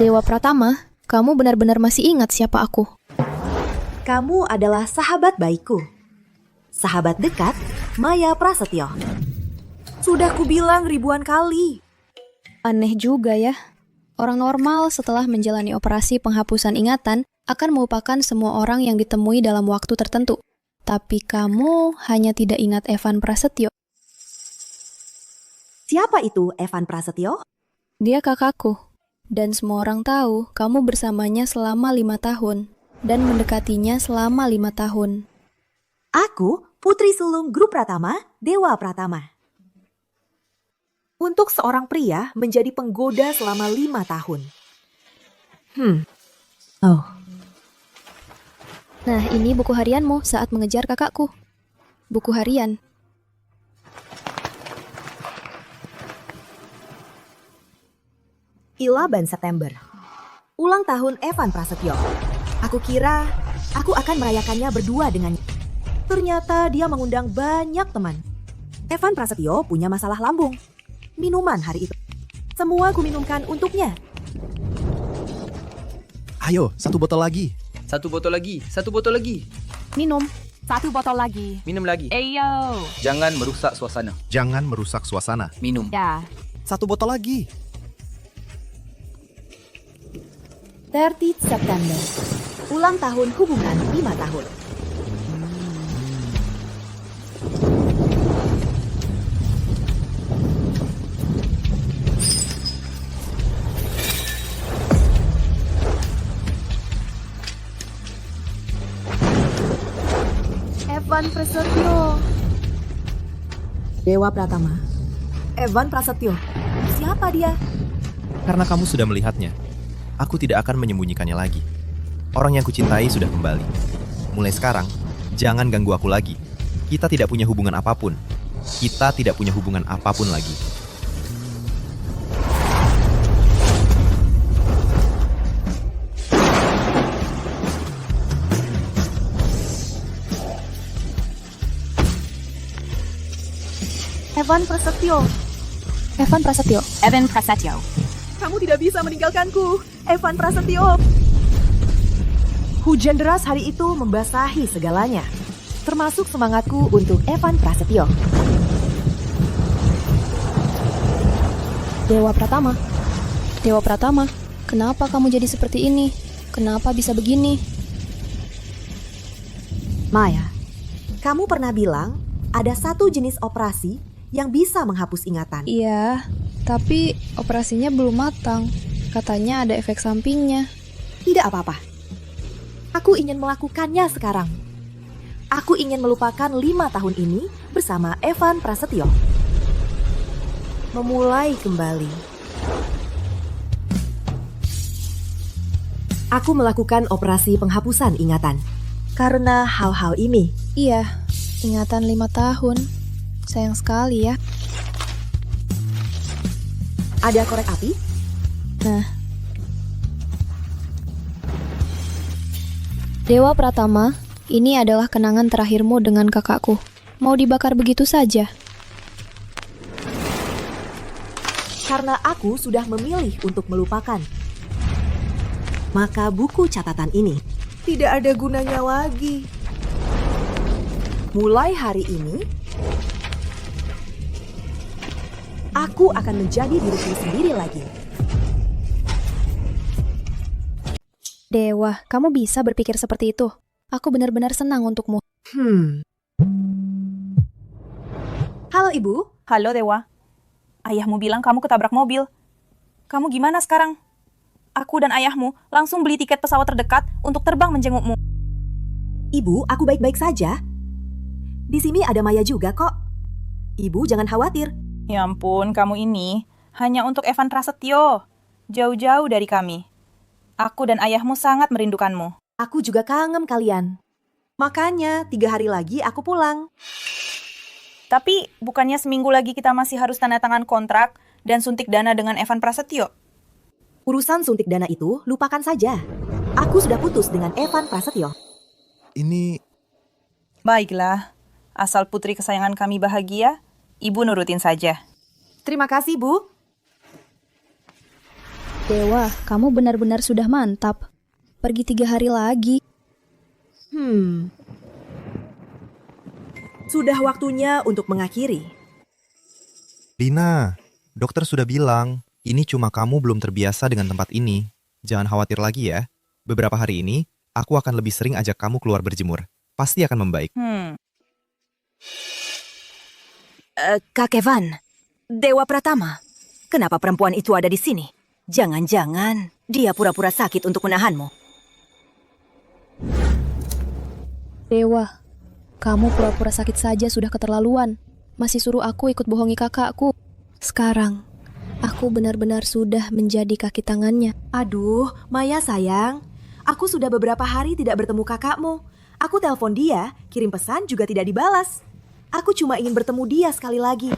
Dewa Pratama, kamu benar-benar masih ingat siapa aku? Kamu adalah sahabat baikku. Sahabat dekat, Maya Prasetyo. Sudah kubilang ribuan kali. Aneh juga ya. Orang normal setelah menjalani operasi penghapusan ingatan akan melupakan semua orang yang ditemui dalam waktu tertentu. Tapi kamu hanya tidak ingat Evan Prasetyo. Siapa itu Evan Prasetyo? Dia kakakku. Dan semua orang tahu kamu bersamanya selama 5 tahun. Dan mendekatinya selama 5 tahun. Aku, putri sulung Grup Pratama, Dewa Pratama. Untuk seorang pria menjadi penggoda selama 5 tahun. Oh, Nah, ini buku harianmu saat mengejar kakakku. Buku harian. Ilaban September. Ulang tahun Evan Prasetyo. Aku kira aku akan merayakannya berdua dengannya. Ternyata dia mengundang banyak teman. Evan Prasetyo punya masalah lambung. Minuman hari itu. Semua kuminumkan untuknya. Ayo, 1 botol lagi. 1 botol lagi, 1 botol lagi. Minum. 1 botol lagi. Minum lagi. Ayo. Jangan merusak suasana. Jangan merusak suasana. Minum. Ya. 1 botol lagi. 30 September. Ulang tahun hubungan 5 tahun. Evan Prasetyo. Dewa Pratama. Evan Prasetyo. Siapa dia? Karena kamu sudah melihatnya, aku tidak akan menyembunyikannya lagi. Orang yang kucintai sudah kembali. Mulai sekarang, jangan ganggu aku lagi. Kita tidak punya hubungan apapun. Kita tidak punya hubungan apapun lagi. Evan Prasetyo. Evan Prasetyo. Evan Prasetyo. Kamu tidak bisa meninggalkanku, Evan Prasetyo. Hujan deras hari itu membasahi segalanya, termasuk semangatku untuk Evan Prasetyo. Dewa Pratama. Dewa Pratama, kenapa kamu jadi seperti ini? Kenapa bisa begini? Maya, kamu pernah bilang ada satu jenis operasi yang bisa menghapus ingatan. Iya, tapi operasinya belum matang. Katanya ada efek sampingnya. Tidak apa-apa. Aku ingin melakukannya sekarang. Aku ingin melupakan 5 tahun ini bersama Evan Prasetyo. Memulai kembali. Aku melakukan operasi penghapusan ingatan. Karena hal-hal ini. Iya, ingatan 5 tahun. Sayang sekali ya. Ada korek api? Nah. Dewa Pratama, ini adalah kenangan terakhirmu dengan kakakku. Mau dibakar begitu saja? Karena aku sudah memilih untuk melupakan. Maka buku catatan ini tidak ada gunanya lagi. Mulai hari ini, aku akan menjadi diriku sendiri lagi. Dewa, kamu bisa berpikir seperti itu. Aku benar-benar senang untukmu. Halo Ibu, Halo Dewa. Ayahmu bilang kamu ketabrak mobil. Kamu gimana sekarang? Aku dan ayahmu langsung beli tiket pesawat terdekat untuk terbang menjengukmu. Ibu, aku baik-baik saja. Di sini ada Maya juga kok. Ibu jangan khawatir. Ya ampun, kamu ini hanya untuk Evan Prasetyo. Jauh-jauh dari kami. Aku dan ayahmu sangat merindukanmu. Aku juga kangen kalian. Makanya 3 hari lagi aku pulang. Tapi bukannya seminggu lagi kita masih harus tanda tangan kontrak dan suntik dana dengan Evan Prasetyo? Urusan suntik dana itu lupakan saja. Aku sudah putus dengan Evan Prasetyo. Ini Baiklah, asal putri kesayangan kami bahagia, Ibu nurutin saja. Terima kasih, Bu. Dewa, kamu benar-benar sudah mantap. Pergi 3 hari lagi. Sudah waktunya untuk mengakhiri. Lina, dokter sudah bilang, ini cuma kamu belum terbiasa dengan tempat ini. Jangan khawatir lagi ya. Beberapa hari ini, aku akan lebih sering ajak kamu keluar berjemur. Pasti akan membaik. Kak Evan, Dewa Pratama, kenapa perempuan itu ada di sini? Jangan-jangan dia pura-pura sakit untuk menahanmu. Dewa, kamu pura-pura sakit saja sudah keterlaluan. Masih suruh aku ikut bohongi kakakku. Sekarang, aku benar-benar sudah menjadi kaki tangannya. Aduh, Maya sayang. Aku sudah beberapa hari tidak bertemu kakakmu. Aku telepon dia, kirim pesan juga tidak dibalas. Aku cuma ingin bertemu dia sekali lagi.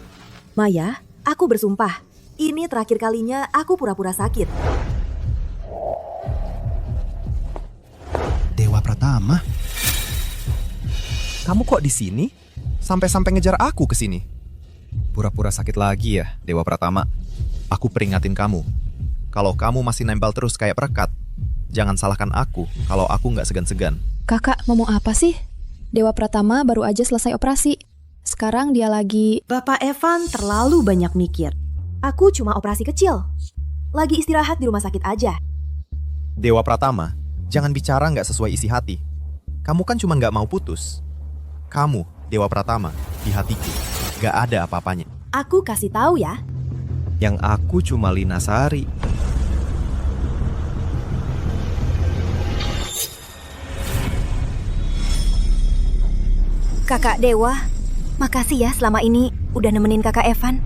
Maya, aku bersumpah. Ini terakhir kalinya aku pura-pura sakit. Dewa Pratama? Kamu kok di sini? Sampai-sampai ngejar aku ke sini. Pura-pura sakit lagi ya, Dewa Pratama. Aku peringatin kamu. Kalau kamu masih nempel terus kayak perekat, jangan salahkan aku kalau aku nggak segan-segan. Kakak, ngomong apa sih? Dewa Pratama baru aja selesai operasi. Sekarang dia lagi... Bapak Evan terlalu banyak mikir. Aku cuma operasi kecil. Lagi istirahat di rumah sakit aja. Dewa Pratama, jangan bicara nggak sesuai isi hati. Kamu kan cuma nggak mau putus. Kamu, Dewa Pratama, di hatiku, nggak ada apa-apanya. Aku kasih tahu ya. Yang aku cuma Lina Sari. Kakak Dewa, makasih ya selama ini udah nemenin Kakak Evan.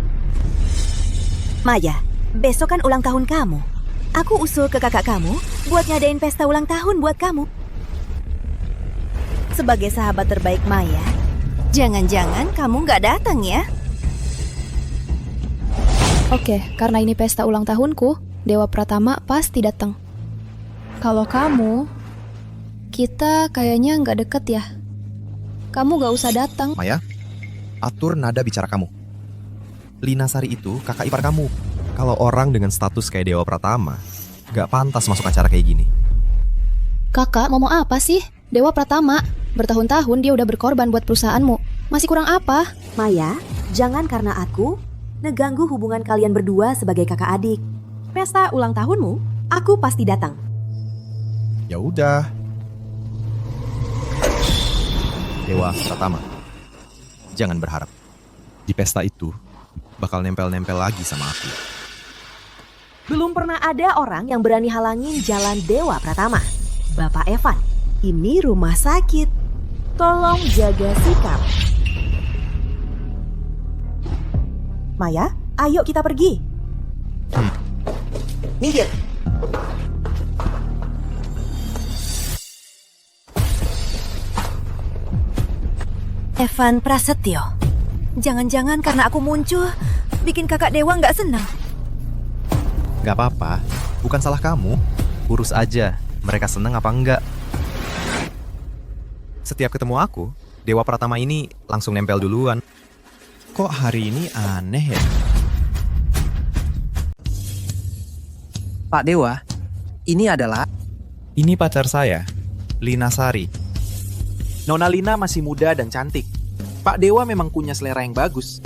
Maya, besok kan ulang tahun kamu. Aku usul ke kakak kamu buat ngadain pesta ulang tahun buat kamu. Sebagai sahabat terbaik Maya, jangan-jangan kamu nggak datang ya? Oke, karena ini pesta ulang tahunku, Dewa Pratama pasti datang. Kalau kamu, kita kayaknya nggak deket ya. Kamu nggak usah datang. Maya, atur nada bicara kamu. Lina Sari itu kakak ipar kamu. Kalau orang dengan status kayak Dewa Pratama, nggak pantas masuk acara kayak gini. Kakak, ngomong apa sih? Dewa Pratama, bertahun-tahun dia udah berkorban buat perusahaanmu. Masih kurang apa? Maya, jangan karena aku ngeganggu hubungan kalian berdua sebagai kakak adik. Pesta ulang tahunmu, aku pasti datang. Ya udah. Dewa Pratama, jangan berharap. Di pesta itu, bakal nempel-nempel lagi sama aku. Belum pernah ada orang yang berani halangin jalan Dewa Pratama. Bapak Evan, ini rumah sakit. Tolong jaga sikap. Maya, ayo kita pergi. Minggir. Evan Prasetyo, jangan-jangan karena aku muncul, bikin kakak Dewa nggak senang. Gak apa-apa, bukan salah kamu. Urus aja, mereka seneng apa enggak. Setiap ketemu aku, Dewa Pratama ini langsung nempel duluan. Kok hari ini aneh ya? Pak Dewa, ini adalah... Ini pacar saya, Lina Sari. Nona Lina masih muda dan cantik. Pak Dewa memang punya selera yang bagus.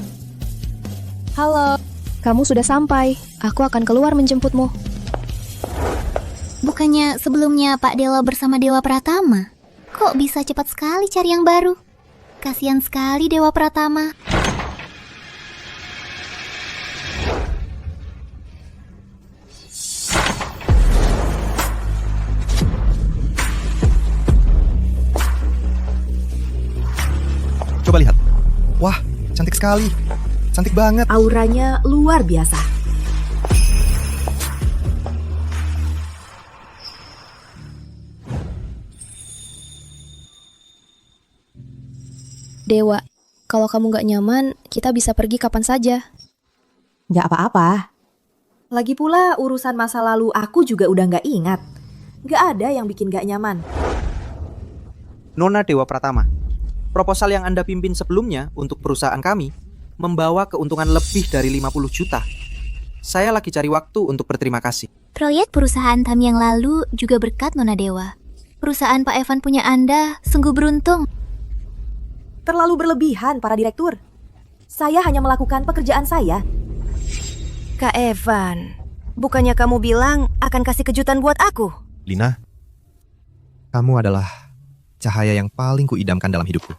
Halo, kamu sudah sampai. Aku akan keluar menjemputmu. Bukannya sebelumnya Pak Dewa bersama Dewa Pratama? Kok bisa cepat sekali cari yang baru? Kasihan sekali Dewa Pratama. Coba lihat. Wah, cantik sekali. Cantik banget. Auranya luar biasa. Dewa, kalau kamu nggak nyaman, kita bisa pergi kapan saja. Nggak apa-apa. Lagi pula urusan masa lalu aku juga udah nggak ingat. Nggak ada yang bikin nggak nyaman. Nona Dewa Pratama, proposal yang Anda pimpin sebelumnya untuk perusahaan kami membawa keuntungan lebih dari 50 juta. Saya lagi cari waktu untuk berterima kasih. Proyek perusahaan Tam yang lalu juga berkat Nona Dewa. Perusahaan Pak Evan punya Anda sungguh beruntung. Terlalu berlebihan, para direktur. Saya hanya melakukan pekerjaan saya. Kak Evan, bukannya kamu bilang akan kasih kejutan buat aku? Lina, kamu adalah cahaya yang paling kuidamkan dalam hidupku.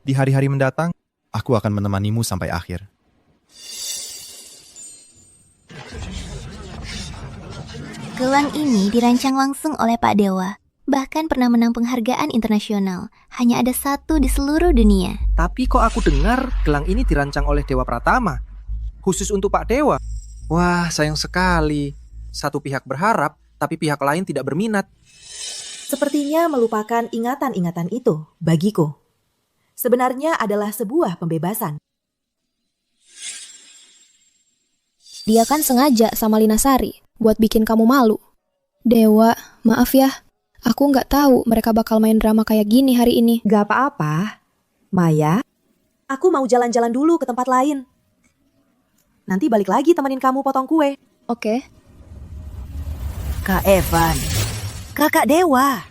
Di hari-hari mendatang, aku akan menemanimu sampai akhir. Gelang ini dirancang langsung oleh Pak Dewa. Bahkan pernah menang penghargaan internasional. Hanya ada satu di seluruh dunia. Tapi kok aku dengar gelang ini dirancang oleh Dewa Pratama. Khusus untuk Pak Dewa. Wah, sayang sekali. Satu pihak berharap, tapi pihak lain tidak berminat. Sepertinya melupakan ingatan-ingatan itu bagiku. Sebenarnya adalah sebuah pembebasan. Dia kan sengaja sama Lina Sari buat bikin kamu malu. Dewa, maaf ya. Aku nggak tahu mereka bakal main drama kayak gini hari ini. Gak apa-apa. Maya, aku mau jalan-jalan dulu ke tempat lain. Nanti balik lagi temenin kamu potong kue. Oke. Kak Evan, Kakak Dewa.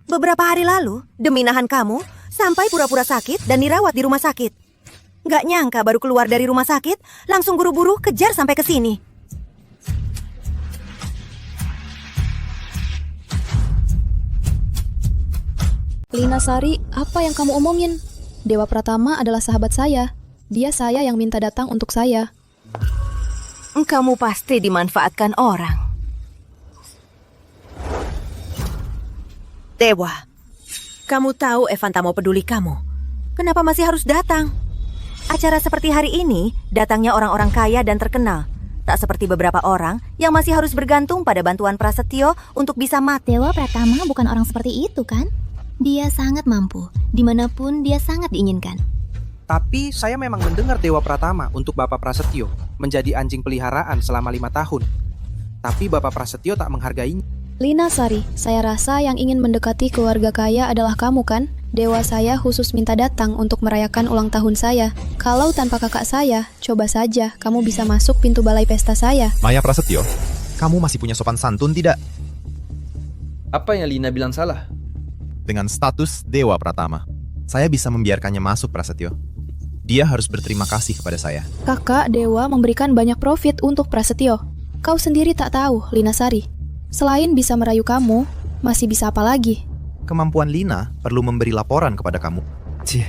Beberapa hari lalu, demi nahan kamu, sampai pura-pura sakit dan dirawat di rumah sakit. Gak nyangka baru keluar dari rumah sakit, langsung buru-buru kejar sampai ke sini. Lina Sari, apa yang kamu omongin? Dewa Pratama adalah sahabat saya. Dia saya yang minta datang untuk saya. Kamu pasti dimanfaatkan orang. Dewa, kamu tahu Evan tak mau peduli kamu. Kenapa masih harus datang? Acara seperti hari ini, datangnya orang-orang kaya dan terkenal. Tak seperti beberapa orang yang masih harus bergantung pada bantuan Prasetyo untuk bisa mati. Dewa Pratama bukan orang seperti itu kan? Dia sangat mampu. Dimanapun dia sangat diinginkan. Tapi saya memang mendengar Dewa Pratama untuk Bapak Prasetyo menjadi anjing peliharaan selama 5 tahun. Tapi Bapak Prasetyo tak menghargainya. Lina Sari, saya rasa yang ingin mendekati keluarga kaya adalah kamu kan? Dewa saya khusus minta datang untuk merayakan ulang tahun saya. Kalau tanpa kakak saya, coba saja kamu bisa masuk pintu balai pesta saya. Maya Prasetyo, kamu masih punya sopan santun tidak? Apa yang Lina bilang salah? Dengan status Dewa Pratama, saya bisa membiarkannya masuk, Prasetyo. Dia harus berterima kasih kepada saya. Kakak Dewa memberikan banyak profit untuk Prasetyo. Kau sendiri tak tahu, Lina Sari. Selain bisa merayu kamu, masih bisa apa lagi? Kemampuan Lina perlu memberi laporan kepada kamu. Cih.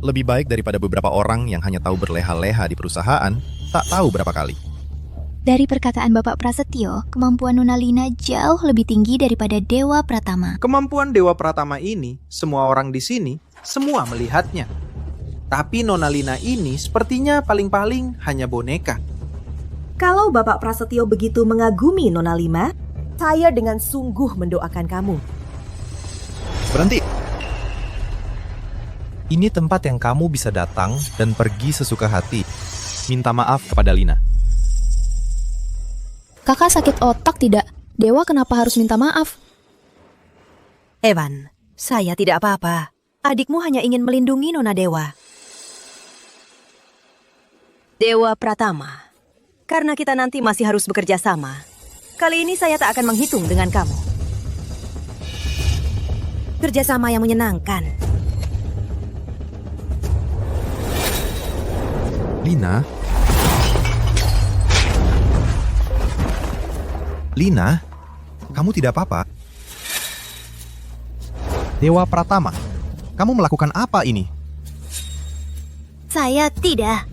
Lebih baik daripada beberapa orang yang hanya tahu berleha-leha di perusahaan, tak tahu berapa kali. Dari perkataan Bapak Prasetyo, kemampuan Nona Lina jauh lebih tinggi daripada Dewa Pratama. Kemampuan Dewa Pratama ini, semua orang di sini, semua melihatnya. Tapi Nona Lina ini sepertinya paling-paling hanya boneka. Kalau Bapak Prasetyo begitu mengagumi Nona Lima, saya dengan sungguh mendoakan kamu. Berhenti! Ini tempat yang kamu bisa datang dan pergi sesuka hati. Minta maaf kepada Lina. Kakak sakit otak tidak? Dewa kenapa harus minta maaf? Evan, saya tidak apa-apa. Adikmu hanya ingin melindungi Nona Dewa. Dewa Pratama, karena kita nanti masih harus bekerja sama, kali ini saya tak akan menghitung dengan kamu. Kerjasama yang menyenangkan. Lina? Lina? Kamu tidak apa-apa? Dewa Pratama, kamu melakukan apa ini? Saya tidak.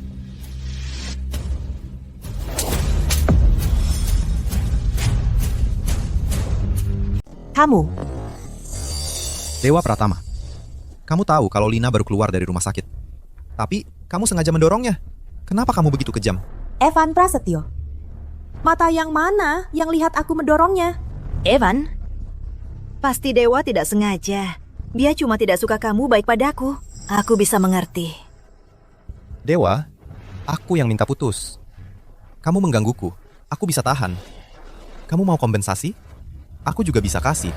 Kamu, Dewa Pratama, kamu tahu kalau Lina baru keluar dari rumah sakit. Tapi kamu sengaja mendorongnya. Kenapa kamu begitu kejam? Evan Prasetyo. Mata yang mana yang lihat aku mendorongnya? Evan, pasti Dewa tidak sengaja. Dia cuma tidak suka kamu baik padaku. Aku bisa mengerti. Dewa, aku yang minta putus. Kamu menggangguku. Aku bisa tahan. Kamu mau kompensasi? Aku juga bisa kasih.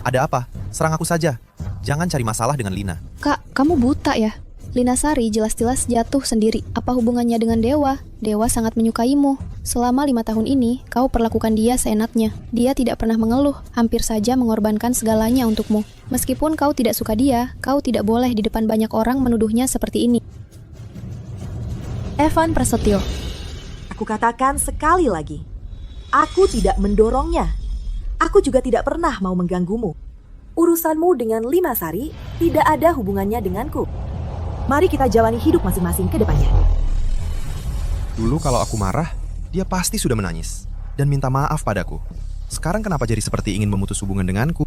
Ada apa? Serang aku saja. Jangan cari masalah dengan Lina. Kak, kamu buta ya? Lina Sari jelas-jelas jatuh sendiri. Apa hubungannya dengan Dewa? Dewa sangat menyukaimu. Selama 5 tahun ini, kau perlakukan dia seenaknya. Dia tidak pernah mengeluh, hampir saja mengorbankan segalanya untukmu. Meskipun kau tidak suka dia, kau tidak boleh di depan banyak orang menuduhnya seperti ini. Evan Prasetyo. Aku katakan sekali lagi, aku tidak mendorongnya. Aku juga tidak pernah mau mengganggumu. Urusanmu dengan Lina Sari tidak ada hubungannya denganku. Mari kita jalani hidup masing-masing ke depannya. Dulu kalau aku marah, dia pasti sudah menangis dan minta maaf padaku. Sekarang kenapa jadi seperti ingin memutus hubungan denganku?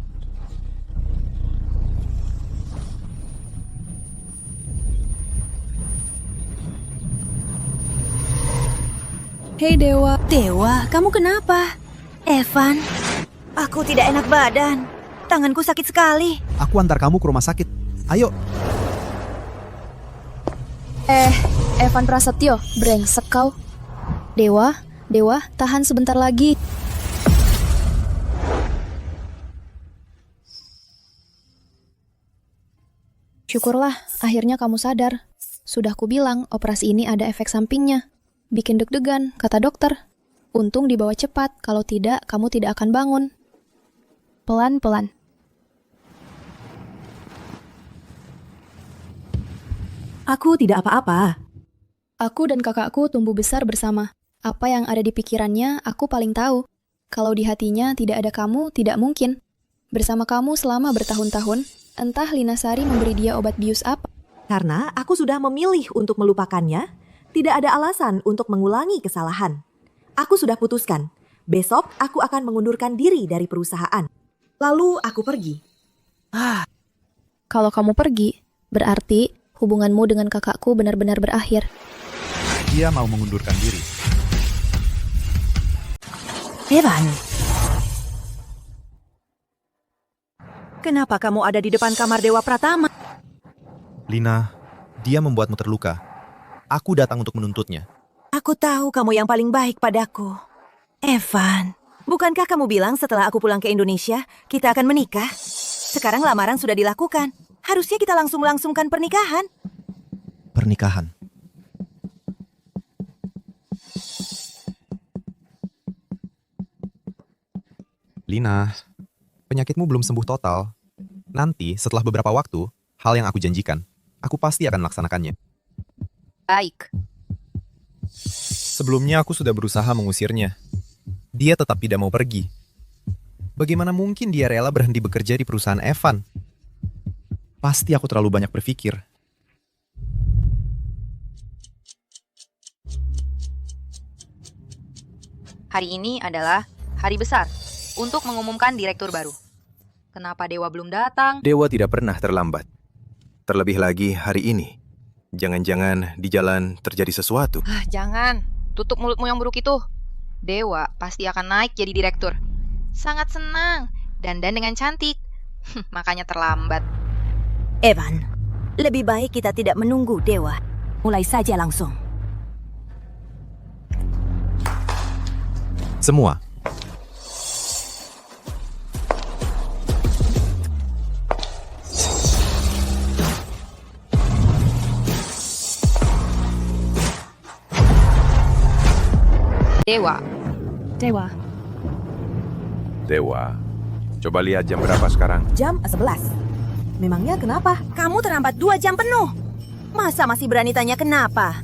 Hei Dewa. Dewa, kamu kenapa? Evan, aku tidak enak badan. Tanganku sakit sekali. Aku antar kamu ke rumah sakit. Ayo. Evan Prasetyo, brengsek kau. Dewa, tahan sebentar lagi. Syukurlah, akhirnya kamu sadar. Sudah kubilang, operasi ini ada efek sampingnya. Bikin deg-degan, kata dokter. Untung dibawa cepat, kalau tidak, kamu tidak akan bangun. Pelan-pelan. Aku tidak apa-apa. Aku dan kakakku tumbuh besar bersama. Apa yang ada di pikirannya, aku paling tahu. Kalau di hatinya tidak ada kamu, tidak mungkin. Bersama kamu selama bertahun-tahun, entah Lina Sari memberi dia obat bius apa. Karena aku sudah memilih untuk melupakannya, tidak ada alasan untuk mengulangi kesalahan. Aku sudah putuskan, besok aku akan mengundurkan diri dari perusahaan. Lalu aku pergi. Kalau kamu pergi, berarti hubunganmu dengan kakakku benar-benar berakhir. Dia mau mengundurkan diri. Evan, kenapa kamu ada di depan kamar Dewa Pratama? Lina, dia membuatmu terluka. Aku datang untuk menuntutnya. Aku tahu kamu yang paling baik padaku. Evan, bukankah kamu bilang setelah aku pulang ke Indonesia, kita akan menikah? Sekarang lamaran sudah dilakukan. Harusnya kita langsungkan pernikahan. Pernikahan. Lina, penyakitmu belum sembuh total. Nanti, setelah beberapa waktu, hal yang aku janjikan, aku pasti akan melaksanakannya. Baik. Sebelumnya aku sudah berusaha mengusirnya. Dia tetap tidak mau pergi. Bagaimana mungkin dia rela berhenti bekerja di perusahaan Evan? Pasti aku terlalu banyak berpikir. Hari ini adalah hari besar untuk mengumumkan direktur baru. Kenapa Dewa belum datang? Dewa tidak pernah terlambat. Terlebih lagi hari ini. Jangan-jangan di jalan terjadi sesuatu. Jangan. Tutup mulutmu yang buruk itu. Dewa pasti akan naik jadi direktur. Sangat senang. Dandan dengan cantik. Makanya terlambat. Evan, lebih baik kita tidak menunggu Dewa. Mulai saja langsung. Semua. Dewa. Dewa, coba lihat jam berapa sekarang. Jam 11. Memangnya kenapa? Kamu terlambat 2 jam penuh. Masa masih berani tanya kenapa?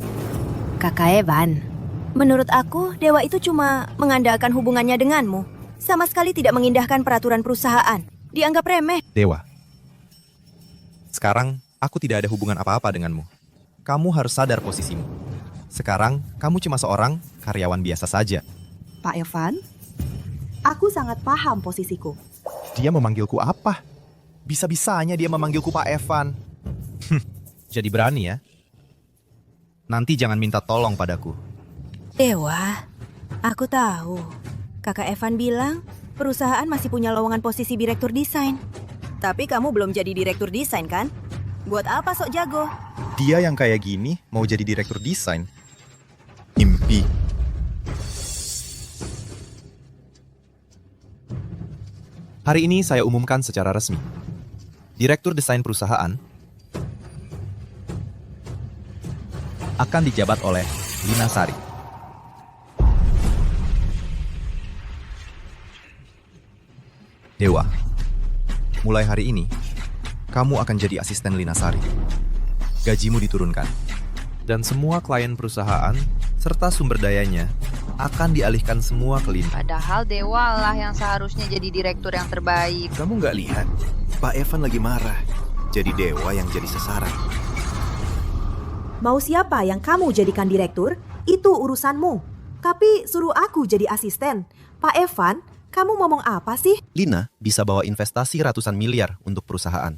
Kakak Evan, menurut aku Dewa itu cuma mengandalkan hubungannya denganmu. Sama sekali tidak mengindahkan peraturan perusahaan. Dianggap remeh. Dewa. Sekarang, aku tidak ada hubungan apa-apa denganmu. Kamu harus sadar posisimu. Sekarang, kamu cuma seorang karyawan biasa saja. Pak Evan, aku sangat paham posisiku. Dia memanggilku apa? Bisa-bisanya dia memanggilku Pak Evan. Jadi berani ya? Nanti jangan minta tolong padaku. Dewa, aku tahu. Kakak Evan bilang perusahaan masih punya lowongan posisi direktur desain. Tapi kamu belum jadi direktur desain kan? Buat apa sok jago? Dia yang kayak gini mau jadi direktur desain. Mimpi. Hari ini saya umumkan secara resmi. Direktur desain perusahaan akan dijabat oleh Lina Sari. Dewa, mulai hari ini, kamu akan jadi asisten Lina Sari. Gajimu diturunkan. Dan semua klien perusahaan, serta sumber dayanya, akan dialihkan semua ke Lina. Padahal Dewa lah yang seharusnya jadi direktur yang terbaik. Kamu nggak lihat? Pak Evan lagi marah. Jadi Dewa yang jadi sasaran. Mau siapa yang kamu jadikan direktur? Itu urusanmu. Tapi suruh aku jadi asisten. Pak Evan, kamu ngomong apa sih? Lina bisa bawa investasi ratusan miliar untuk perusahaan.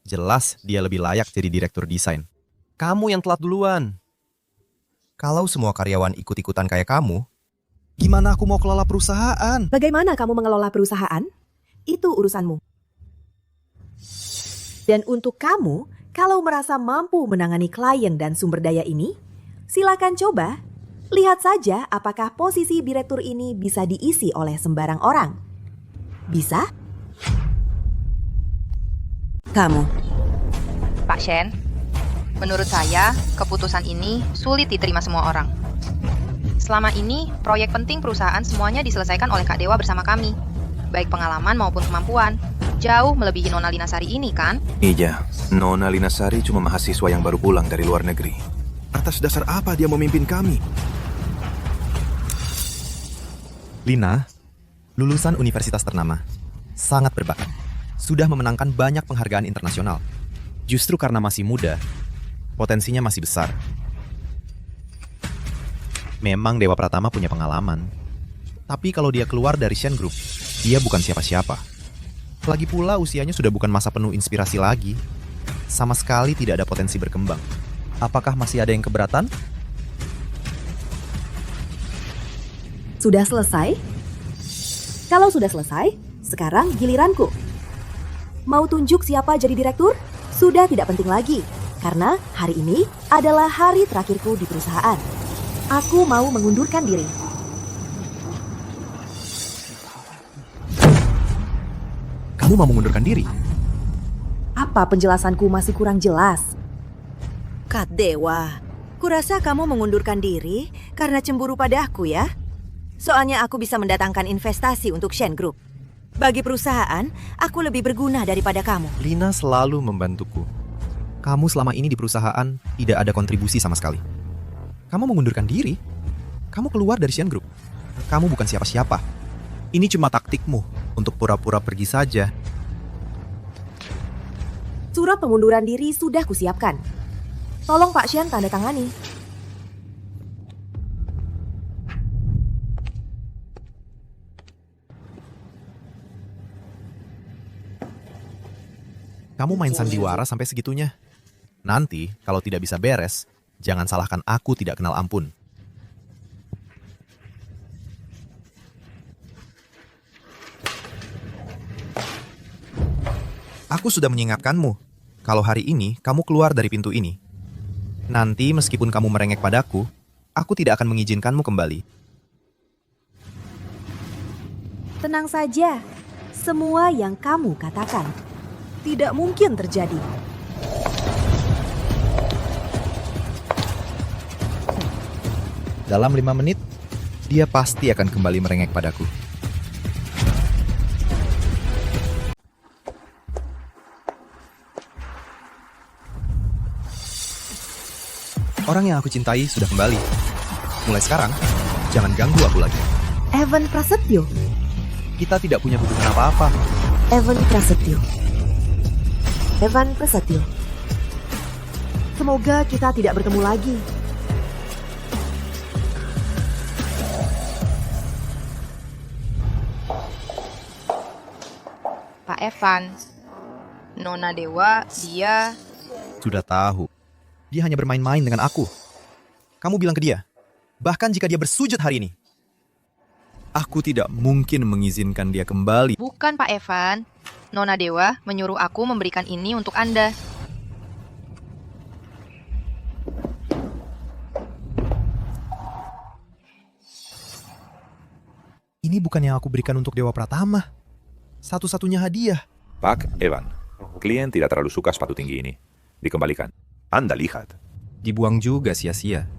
Jelas dia lebih layak jadi direktur desain. Kamu yang telat duluan. Kalau semua karyawan ikut-ikutan kayak kamu, gimana aku mau kelola perusahaan? Bagaimana kamu mengelola perusahaan? Itu urusanmu. Dan untuk kamu, kalau merasa mampu menangani klien dan sumber daya ini, silakan coba. Lihat saja apakah posisi direktur ini bisa diisi oleh sembarang orang. Bisa? Kamu. Pak Shen, menurut saya, keputusan ini sulit diterima semua orang. Selama ini, proyek penting perusahaan semuanya diselesaikan oleh Kak Dewa bersama kami. Baik pengalaman maupun kemampuan. Jauh melebihi Nona Lina Sari ini, kan? Iya, Nona Lina Sari cuma mahasiswa yang baru pulang dari luar negeri. Atas dasar apa dia memimpin kami? Lina, lulusan universitas ternama, sangat berbakat. Sudah memenangkan banyak penghargaan internasional. Justru karena masih muda, potensinya masih besar. Memang Dewa Pratama punya pengalaman. Tapi kalau dia keluar dari Shen Group, dia bukan siapa-siapa. Lagi pula usianya sudah bukan masa penuh inspirasi lagi. Sama sekali tidak ada potensi berkembang. Apakah masih ada yang keberatan? Sudah selesai? Kalau sudah selesai, sekarang giliranku. Mau tunjuk siapa jadi direktur? Sudah tidak penting lagi, karena hari ini adalah hari terakhirku di perusahaan. Aku mau mengundurkan diri. Kamu mau mengundurkan diri? Apa penjelasanku masih kurang jelas? Kak Dewa, kurasa kamu mengundurkan diri karena cemburu padaku ya? Soalnya aku bisa mendatangkan investasi untuk Shen Group. Bagi perusahaan, aku lebih berguna daripada kamu. Lina selalu membantuku. Kamu selama ini di perusahaan tidak ada kontribusi sama sekali. Kamu mengundurkan diri? Kamu keluar dari Shen Group. Kamu bukan siapa-siapa. Ini cuma taktikmu untuk pura-pura pergi saja. Surat pengunduran diri sudah kusiapkan. Tolong Pak Shen tanda tangani. Kamu main sandiwara sampai segitunya. Nanti, kalau tidak bisa beres, jangan salahkan aku tidak kenal ampun. Aku sudah mengingatkanmu, kalau hari ini kamu keluar dari pintu ini. Nanti meskipun kamu merengek padaku, aku tidak akan mengizinkanmu kembali. Tenang saja, semua yang kamu katakan tidak mungkin terjadi. Dalam 5 menit, dia pasti akan kembali merengek padaku. Orang yang aku cintai sudah kembali. Mulai sekarang, jangan ganggu aku lagi. Evan Prasetyo. Kita tidak punya hubungan apa-apa. Evan Prasetyo. Evan Prasetyo. Semoga kita tidak bertemu lagi. Pak Evan, Nona Dewa, dia... Sudah tahu. Dia hanya bermain-main dengan aku. Kamu bilang ke dia, bahkan jika dia bersujud hari ini, aku tidak mungkin mengizinkan dia kembali. Bukan Pak Evan. Nona Dewa menyuruh aku memberikan ini untuk Anda. Ini bukan yang aku berikan untuk Dewa Pratama. Satu-satunya hadiah. Pak Evan, klien tidak terlalu suka sepatu tinggi ini. Dikembalikan. Anda lihat. Dibuang juga sia-sia.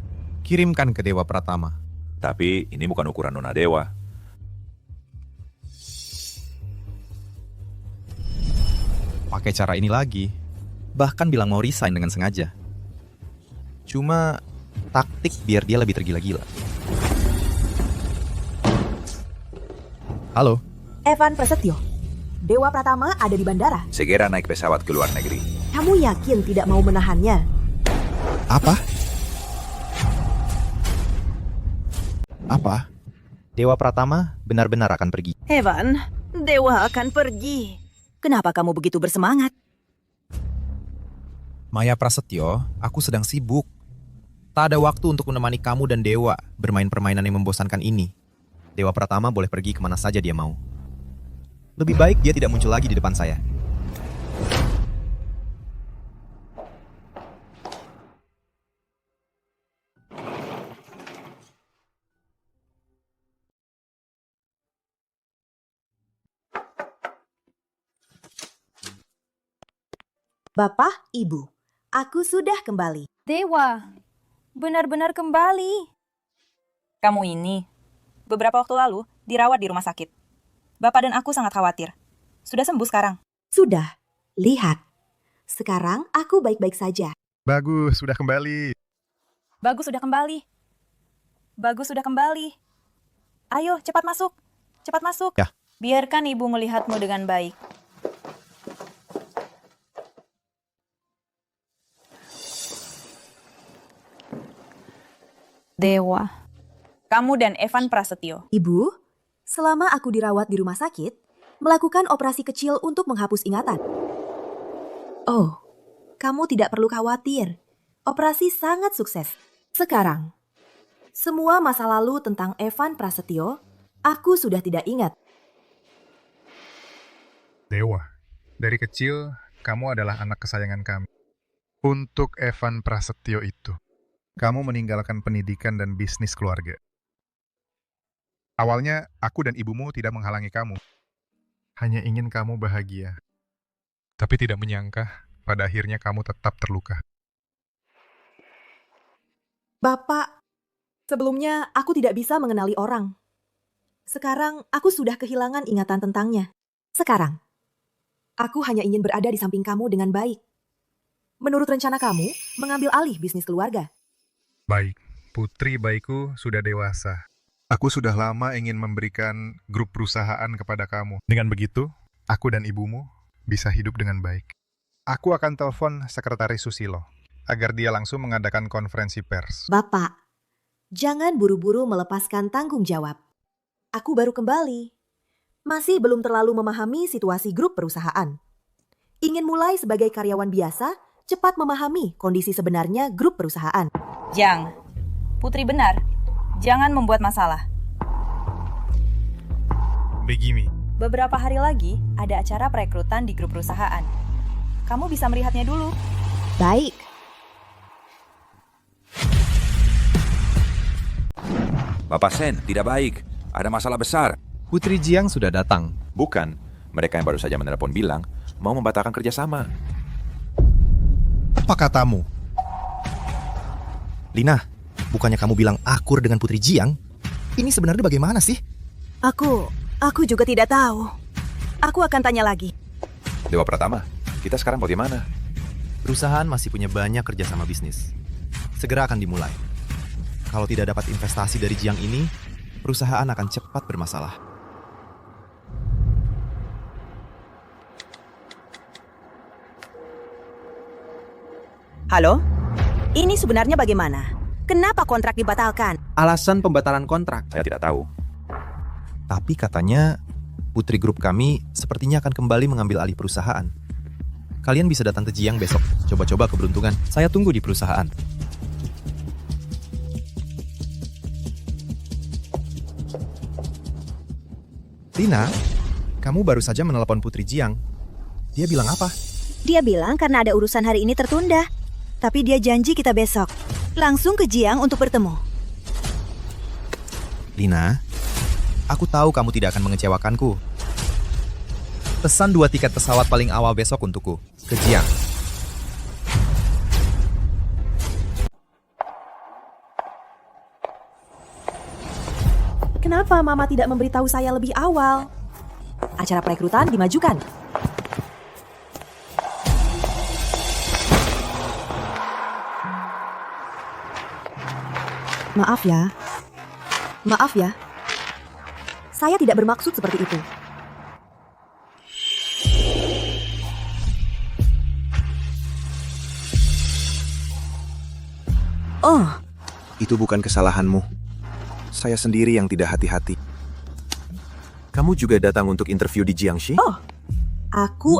Kirimkan ke Dewa Pratama. Tapi ini bukan ukuran Nona Dewa. Pakai cara ini lagi. Bahkan bilang mau resign dengan sengaja. Cuma taktik biar dia lebih tergila-gila. Halo. Evan Prasetyo, Dewa Pratama ada di bandara. Segera naik pesawat ke luar negeri. Kamu yakin tidak mau menahannya? Apa? Apa? Dewa Pratama benar-benar akan pergi. Evan, Dewa akan pergi. Kenapa kamu begitu bersemangat? Maya Prasetyo, aku sedang sibuk. Tak ada waktu untuk menemani kamu dan Dewa bermain permainan yang membosankan ini. Dewa Pratama boleh pergi kemana saja dia mau. Lebih baik dia tidak muncul lagi di depan saya. Bapak, Ibu, aku sudah kembali. Dewa, benar-benar kembali. Kamu ini, beberapa waktu lalu, dirawat di rumah sakit. Bapak dan aku sangat khawatir. Sudah sembuh sekarang? Sudah. Lihat. Sekarang aku baik-baik saja. Bagus, sudah kembali. Bagus sudah kembali. Bagus sudah kembali. Ayo, cepat masuk. Cepat masuk. Ya. Biarkan ibu melihatmu dengan baik. Dewa. Kamu dan Evan Prasetyo. Ibu, selama aku dirawat di rumah sakit, melakukan operasi kecil untuk menghapus ingatan. Oh, kamu tidak perlu khawatir. Operasi sangat sukses. Sekarang, semua masa lalu tentang Evan Prasetyo, aku sudah tidak ingat. Dewa, dari kecil kamu adalah anak kesayangan kami. Untuk Evan Prasetyo itu, kamu meninggalkan pendidikan dan bisnis keluarga. Awalnya, aku dan ibumu tidak menghalangi kamu. Hanya ingin kamu bahagia. Tapi tidak menyangka, pada akhirnya kamu tetap terluka. Bapak, sebelumnya aku tidak bisa mengenali orang. Sekarang aku sudah kehilangan ingatan tentangnya. Sekarang, aku hanya ingin berada di samping kamu dengan baik. Menurut rencana kamu, mengambil alih bisnis keluarga. Baik, putri bayiku sudah dewasa. Aku sudah lama ingin memberikan grup perusahaan kepada kamu. Dengan begitu, aku dan ibumu bisa hidup dengan baik. Aku akan telepon Sekretaris Susilo, agar dia langsung mengadakan konferensi pers. Bapak, jangan buru-buru melepaskan tanggung jawab. Aku baru kembali. Masih belum terlalu memahami situasi grup perusahaan. Ingin mulai sebagai karyawan biasa, cepat memahami kondisi sebenarnya grup perusahaan. Jang, Putri benar. Jangan membuat masalah. Begini. Beberapa hari lagi ada acara perekrutan di grup perusahaan. Kamu bisa melihatnya dulu. Baik. Bapak Sen, tidak baik. Ada masalah besar. Putri Jiang sudah datang. Bukan. Mereka yang baru saja menelepon bilang mau membatalkan kerjasama. Apa katamu? Lina, bukannya kamu bilang akur dengan Putri Jiang? Ini sebenarnya bagaimana sih? Aku juga tidak tahu. Aku akan tanya lagi. Dewa Pratama, kita sekarang bagaimana? Perusahaan masih punya banyak kerjasama bisnis. Segera akan dimulai. Kalau tidak dapat investasi dari Jiang ini, perusahaan akan cepat bermasalah. Halo? Ini sebenarnya bagaimana? Kenapa kontrak dibatalkan? Alasan pembatalan kontrak? Saya tidak tahu. Tapi katanya, Putri Grup kami sepertinya akan kembali mengambil alih perusahaan. Kalian bisa datang ke Jiang besok. Coba-coba keberuntungan. Saya tunggu di perusahaan. Lina, kamu baru saja menelepon Putri Jiang. Dia bilang apa? Dia bilang karena ada urusan hari ini tertunda. Tapi dia janji kita besok. Langsung ke Jiang untuk bertemu. Lina, aku tahu kamu tidak akan mengecewakanku. Pesan 2 tiket pesawat paling awal besok untukku, ke Jiang. Kenapa Mama tidak memberitahu saya lebih awal? Acara perekrutan dimajukan. Maaf ya. Maaf ya. Saya tidak bermaksud seperti itu. Oh, itu bukan kesalahanmu. Saya sendiri yang tidak hati-hati. Kamu juga datang untuk interview di Jiangxi? Oh, aku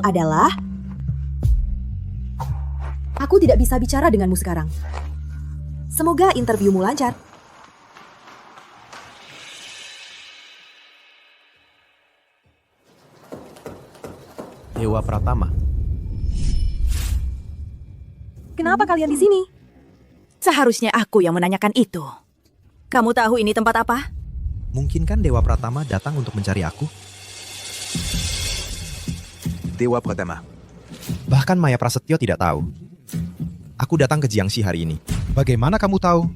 tidak bisa bicara denganmu sekarang. Semoga interviewmu lancar. Dewa Pratama. Kenapa kalian di sini? Seharusnya aku yang menanyakan itu. Kamu tahu ini tempat apa? Mungkin kan Dewa Pratama datang untuk mencari aku? Dewa Pratama. Bahkan Maya Prasetyo tidak tahu. Aku datang ke Jiangxi hari ini. Bagaimana kamu tahu?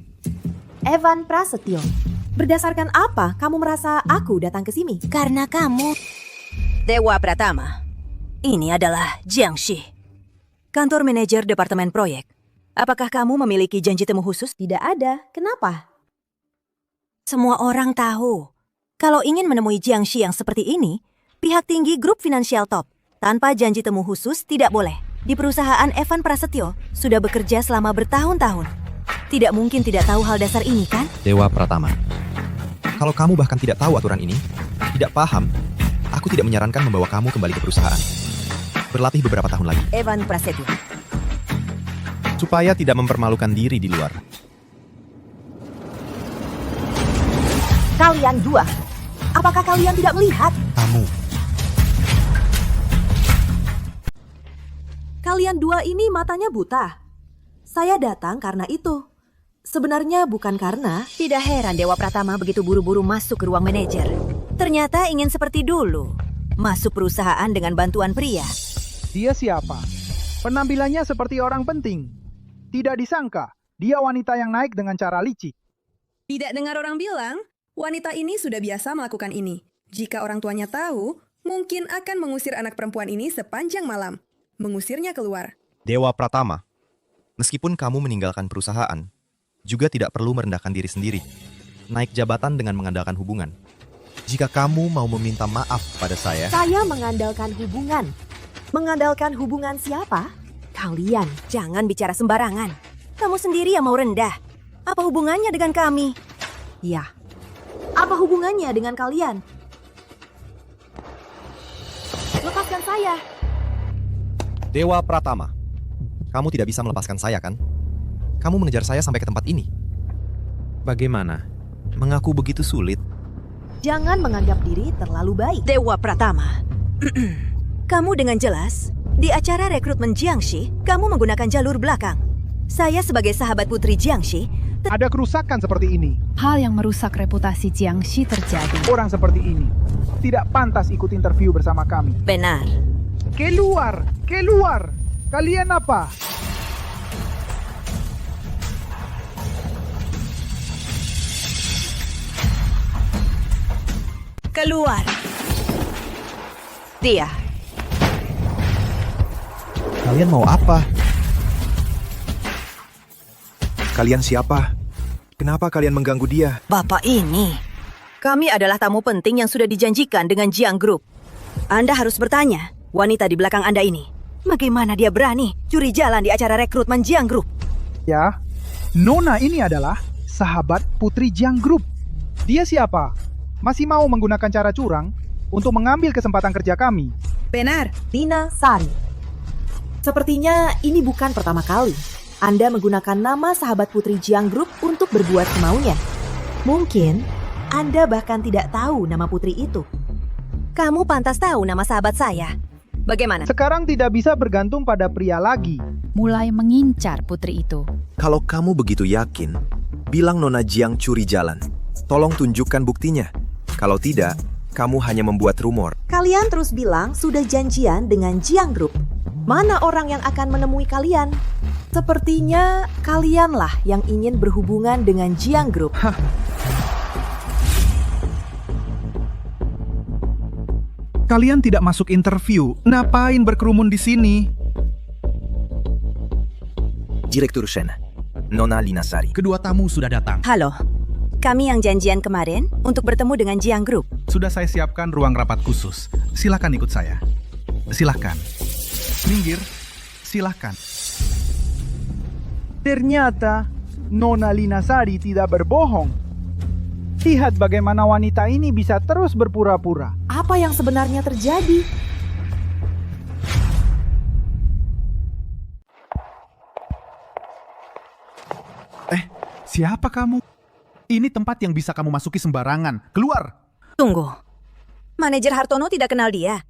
Evan Prasetyo. Berdasarkan apa kamu merasa aku datang ke sini? Karena kamu... Dewa Pratama. Ini adalah Jiangxi. Kantor manajer departemen proyek. Apakah kamu memiliki janji temu khusus? Tidak ada. Kenapa? Semua orang tahu. Kalau ingin menemui Jiangxi yang seperti ini, pihak tinggi grup finansial top. Tanpa janji temu khusus tidak boleh. Di perusahaan Evan Prasetyo sudah bekerja selama bertahun-tahun. Tidak mungkin tidak tahu hal dasar ini, kan? Dewa Pratama. Kalau kamu bahkan tidak tahu aturan ini, tidak paham, aku tidak menyarankan membawa kamu kembali ke perusahaan. Berlatih beberapa tahun lagi. Evan Prasetyo. Supaya tidak mempermalukan diri di luar. Kalian dua. Apakah kalian tidak melihat? Kamu. Kalian dua ini matanya buta. Saya datang karena itu. Sebenarnya bukan karena... Tidak heran Dewa Pratama begitu buru-buru masuk ke ruang manajer. Ternyata ingin seperti dulu. Masuk perusahaan dengan bantuan pria. Dia siapa? Penampilannya seperti orang penting. Tidak disangka, dia wanita yang naik dengan cara licik. Tidak dengar orang bilang, wanita ini sudah biasa melakukan ini. Jika orang tuanya tahu, mungkin akan mengusir anak perempuan ini sepanjang malam. Mengusirnya keluar. Dewa Pratama, meskipun kamu meninggalkan perusahaan, juga tidak perlu merendahkan diri sendiri. Naik jabatan dengan mengandalkan hubungan. Jika kamu mau meminta maaf pada saya... Saya mengandalkan hubungan. Mengandalkan hubungan siapa? Kalian. Jangan bicara sembarangan. Kamu sendiri yang mau rendah. Apa hubungannya dengan kami? Ya. Apa hubungannya dengan kalian? Lepaskan saya. Dewa Pratama, kamu tidak bisa melepaskan saya, kan? Kamu mengejar saya sampai ke tempat ini. Bagaimana? Mengaku begitu sulit? Jangan menganggap diri terlalu baik. Dewa Pratama. Kamu dengan jelas, di acara rekrutmen Jiangxi, kamu menggunakan jalur belakang. Saya sebagai sahabat putri Jiangxi... Ada kerusakan seperti ini. Hal yang merusak reputasi Jiangxi terjadi. Orang seperti ini tidak pantas ikut interview bersama kami. Benar. Keluar! Keluar! Kalian apa? Keluar! Dia. Kalian mau apa? Kalian siapa? Kenapa kalian mengganggu dia? Bapak ini. Kami adalah tamu penting yang sudah dijanjikan dengan Jiang Group. Anda harus bertanya, wanita di belakang Anda ini. Bagaimana dia berani curi jalan di acara rekrutmen Jiang Group? Ya, Nona ini adalah sahabat putri Jiang Group. Dia siapa? Masih mau menggunakan cara curang untuk mengambil kesempatan kerja kami. Benar. Tina Sari. Sepertinya ini bukan pertama kali Anda menggunakan nama sahabat putri Jiang Group untuk berbuat semaunya. Mungkin Anda bahkan tidak tahu nama putri itu. Kamu pantas tahu nama sahabat saya. Bagaimana? Sekarang tidak bisa bergantung pada pria lagi. Mulai mengincar putri itu. Kalau kamu begitu yakin, bilang Nona Jiang curi jalan. Tolong tunjukkan buktinya. Kalau tidak, kamu hanya membuat rumor. Kalian terus bilang sudah janjian dengan Jiang Group. Mana orang yang akan menemui kalian? Sepertinya kalianlah yang ingin berhubungan dengan Jiang Group. Kalian tidak masuk interview, ngapain berkerumun di sini? Direktur Shen, Nona Linasari. Kedua tamu sudah datang. Halo, kami yang janjian kemarin untuk bertemu dengan Jiang Group. Sudah saya siapkan ruang rapat khusus. Silakan ikut saya. Silakan. Minggir, silakan. Ternyata Nona Linasari tidak berbohong. Lihat bagaimana wanita ini bisa terus berpura-pura. Apa yang sebenarnya terjadi? Siapa kamu? Ini tempat yang bisa kamu masuki sembarangan. Keluar! Tunggu. Manajer Hartono tidak kenal dia.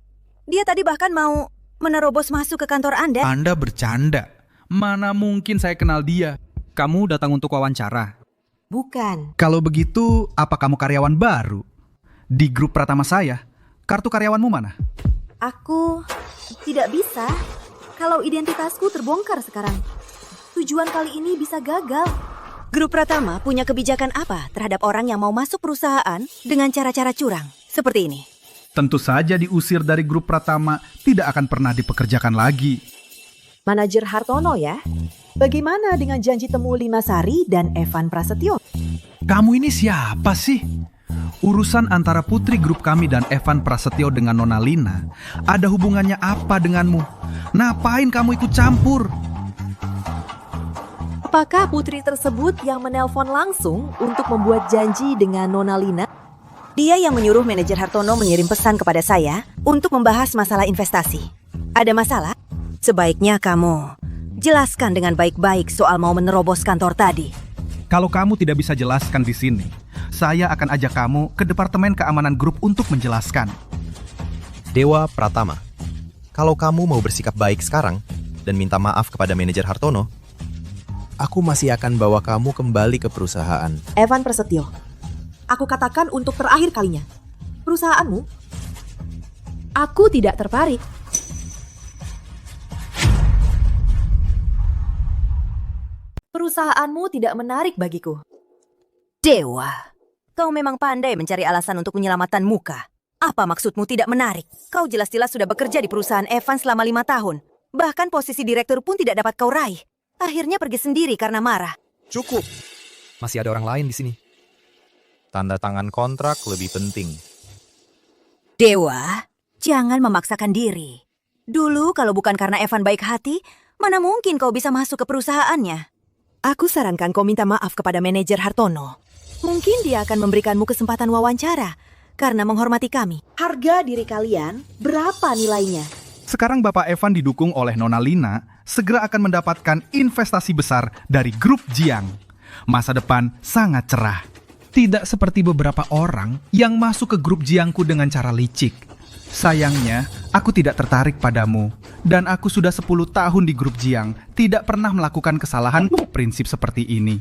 Dia tadi bahkan mau menerobos masuk ke kantor Anda. Anda bercanda. Mana mungkin saya kenal dia? Kamu datang untuk wawancara? Bukan. Kalau begitu, apa kamu karyawan baru? Di grup Pratama saya, kartu karyawanmu mana? Aku tidak bisa. Kalau identitasku terbongkar sekarang. Tujuan kali ini bisa gagal. Grup Pratama punya kebijakan apa terhadap orang yang mau masuk perusahaan dengan cara-cara curang seperti ini? Tentu saja diusir dari grup Pratama, tidak akan pernah dipekerjakan lagi. Manajer Hartono ya? Bagaimana dengan janji temu Linasari dan Evan Prasetyo? Kamu ini siapa sih? Urusan antara putri grup kami dan Evan Prasetyo dengan Nona Lina, ada hubungannya apa denganmu? Ngapain kamu ikut campur? Apakah putri tersebut yang menelpon langsung untuk membuat janji dengan Nona Lina? Dia yang menyuruh manajer Hartono mengirim pesan kepada saya untuk membahas masalah investasi. Ada masalah? Sebaiknya kamu jelaskan dengan baik-baik soal mau menerobos kantor tadi. Kalau kamu tidak bisa jelaskan di sini, saya akan ajak kamu ke Departemen Keamanan Grup untuk menjelaskan. Dewa Pratama, kalau kamu mau bersikap baik sekarang dan minta maaf kepada manajer Hartono, aku masih akan bawa kamu kembali ke perusahaan. Evan Prasetyo, aku katakan untuk terakhir kalinya. Perusahaanmu, aku tidak tertarik. Perusahaanmu tidak menarik bagiku. Dewa, kau memang pandai mencari alasan untuk menyelamatkan muka. Apa maksudmu tidak menarik? Kau jelas-jelas sudah bekerja di perusahaan Evan selama 5 tahun. Bahkan posisi direktur pun tidak dapat kau raih. Akhirnya pergi sendiri karena marah. Cukup. Masih ada orang lain di sini. Tanda tangan kontrak lebih penting. Dewa, jangan memaksakan diri. Dulu kalau bukan karena Evan baik hati, mana mungkin kau bisa masuk ke perusahaannya? Aku sarankan kau minta maaf kepada manajer Hartono. Mungkin dia akan memberikanmu kesempatan wawancara karena menghormati kami. Harga diri kalian berapa nilainya? Sekarang Bapak Evan didukung oleh Nona Lina, segera akan mendapatkan investasi besar dari grup Jiang. Masa depan sangat cerah. Tidak seperti beberapa orang yang masuk ke grup Jiangku dengan cara licik. Sayangnya, aku tidak tertarik padamu. Dan aku sudah 10 tahun di grup Jiang, tidak pernah melakukan kesalahan prinsip seperti ini.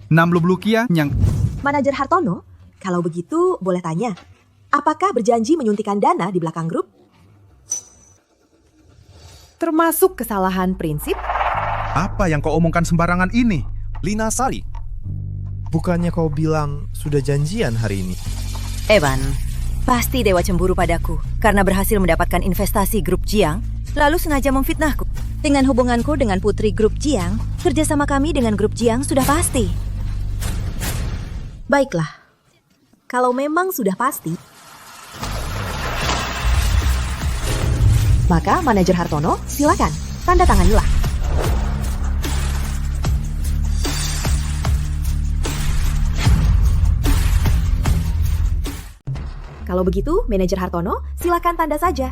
Namlublukia yang... Manajer Hartono, kalau begitu boleh tanya, apakah berjanji menyuntikkan dana di belakang grup? Termasuk kesalahan prinsip? Apa yang kau omongkan sembarangan ini? Linasari, bukannya kau bilang sudah janjian hari ini? Evan, pasti Dewa cemburu padaku karena berhasil mendapatkan investasi grup Jiang, lalu sengaja memfitnahku. Dengan hubunganku dengan putri grup Jiang, kerjasama kami dengan grup Jiang sudah pasti. Baiklah, kalau memang sudah pasti, maka manajer Hartono, silakan, tanda tanganilah. Kalau begitu, manajer Hartono, silakan tanda saja.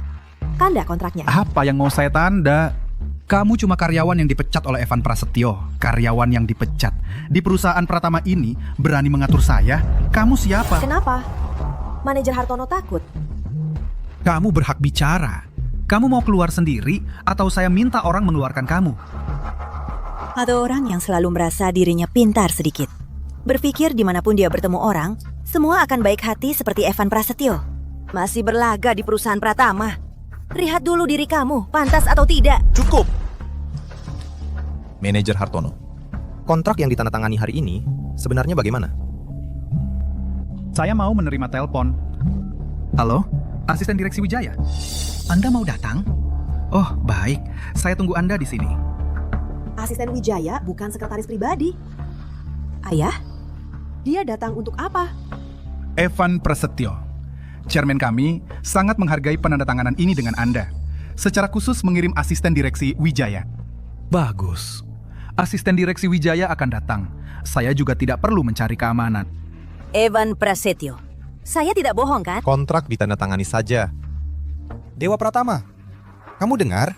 Tanda kontraknya. Apa yang mau saya tanda? Kamu cuma karyawan yang dipecat oleh Evan Prasetyo. Karyawan yang dipecat. Di perusahaan Pratama ini, berani mengatur saya? Kamu siapa? Kenapa? Manajer Hartono takut. Kamu berhak bicara. Kamu mau keluar sendiri, atau saya minta orang mengeluarkan kamu? Ada orang yang selalu merasa dirinya pintar sedikit. Berpikir dimanapun dia bertemu orang, semua akan baik hati seperti Evan Prasetyo. Masih berlaga di perusahaan Pratama. Lihat dulu diri kamu, pantas atau tidak. Cukup! Manajer Hartono, kontrak yang ditandatangani hari ini sebenarnya bagaimana? Saya mau menerima telepon. Halo? Asisten Direksi Wijaya. Anda mau datang? Oh, baik. Saya tunggu Anda di sini. Asisten Wijaya bukan sekretaris pribadi. Ayah, dia datang untuk apa? Evan Prasetyo. Chairman kami sangat menghargai penandatanganan ini dengan Anda. Secara khusus mengirim asisten direksi Wijaya. Bagus. Asisten direksi Wijaya akan datang. Saya juga tidak perlu mencari keamanan. Evan Prasetyo. Saya tidak bohong kan? Kontrak ditandatangani saja. Dewa Pratama, kamu dengar?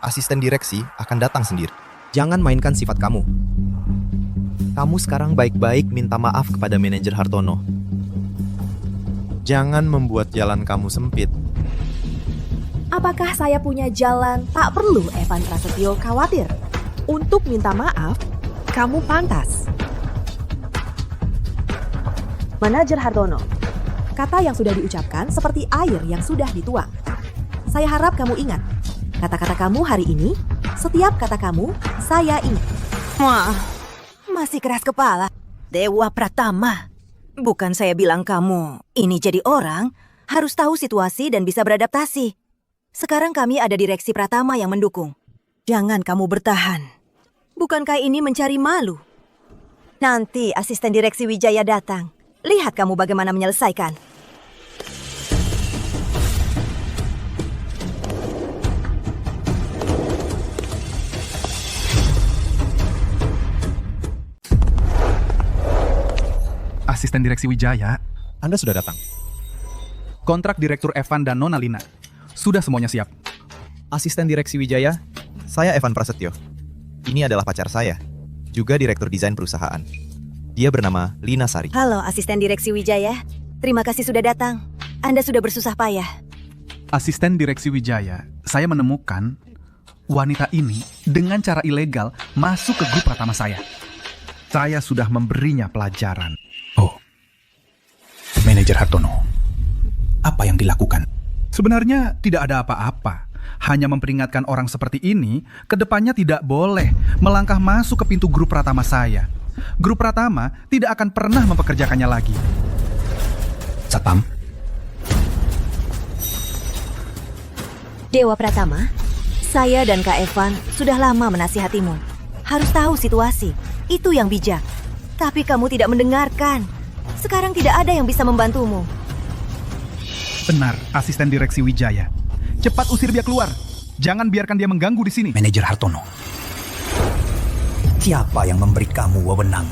Asisten direksi akan datang sendiri. Jangan mainkan sifat kamu. Kamu sekarang baik-baik minta maaf kepada manajer Hartono. Jangan membuat jalan kamu sempit. Apakah saya punya jalan tak perlu Evan Prasetyo khawatir? Untuk minta maaf, kamu pantas. Manajer Hartono, kata yang sudah diucapkan seperti air yang sudah dituang. Saya harap kamu ingat, kata-kata kamu hari ini, setiap kata kamu, saya ingat. Wah, masih keras kepala. Dewa Pratama. Bukan saya bilang kamu, ini jadi orang, harus tahu situasi dan bisa beradaptasi. Sekarang kami ada direksi Pratama yang mendukung. Jangan kamu bertahan. Bukankah ini mencari malu? Nanti asisten direksi Wijaya datang. Lihat kamu bagaimana menyelesaikan. Asisten direksi Wijaya, Anda sudah datang. kontrak Direktur Evan dan Nona Lina. Sudah semuanya siap. Asisten direksi Wijaya, saya Evan Prasetyo. Ini adalah pacar saya, juga direktur desain perusahaan. Dia bernama Lina Sari. Halo asisten direksi Wijaya. Terima kasih sudah datang. Anda sudah bersusah payah. Asisten direksi Wijaya, saya menemukan wanita ini dengan cara ilegal masuk ke grup Pratama saya. Saya sudah memberinya pelajaran. Oh, manajer Hartono, apa yang dilakukan? Sebenarnya tidak ada apa-apa. Hanya memperingatkan orang seperti ini, kedepannya tidak boleh melangkah masuk ke pintu grup Pratama saya. Grup Pratama tidak akan pernah mempekerjakannya lagi. Satpam. Dewa Pratama, saya dan Kak Evan sudah lama menasihatimu. Harus tahu situasi, itu yang bijak. Tapi kamu tidak mendengarkan. Sekarang tidak ada yang bisa membantumu. Benar, asisten direksi Wijaya. Cepat usir dia keluar. Jangan biarkan dia mengganggu di sini. Manajer Hartono, siapa yang memberi kamu wewenang?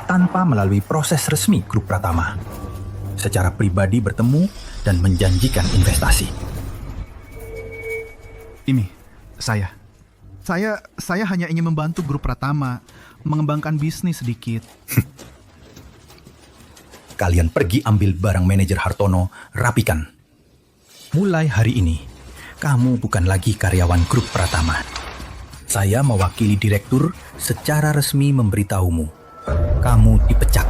Tanpa melalui proses resmi grup Pratama, secara pribadi bertemu dan menjanjikan investasi. Ini, saya hanya ingin membantu grup Pratama mengembangkan bisnis sedikit. Kalian pergi ambil barang manajer Hartono, rapikan. Mulai hari ini, kamu bukan lagi karyawan grup Pratama. Saya mewakili direktur secara resmi memberitahumu. Kamu dipecat.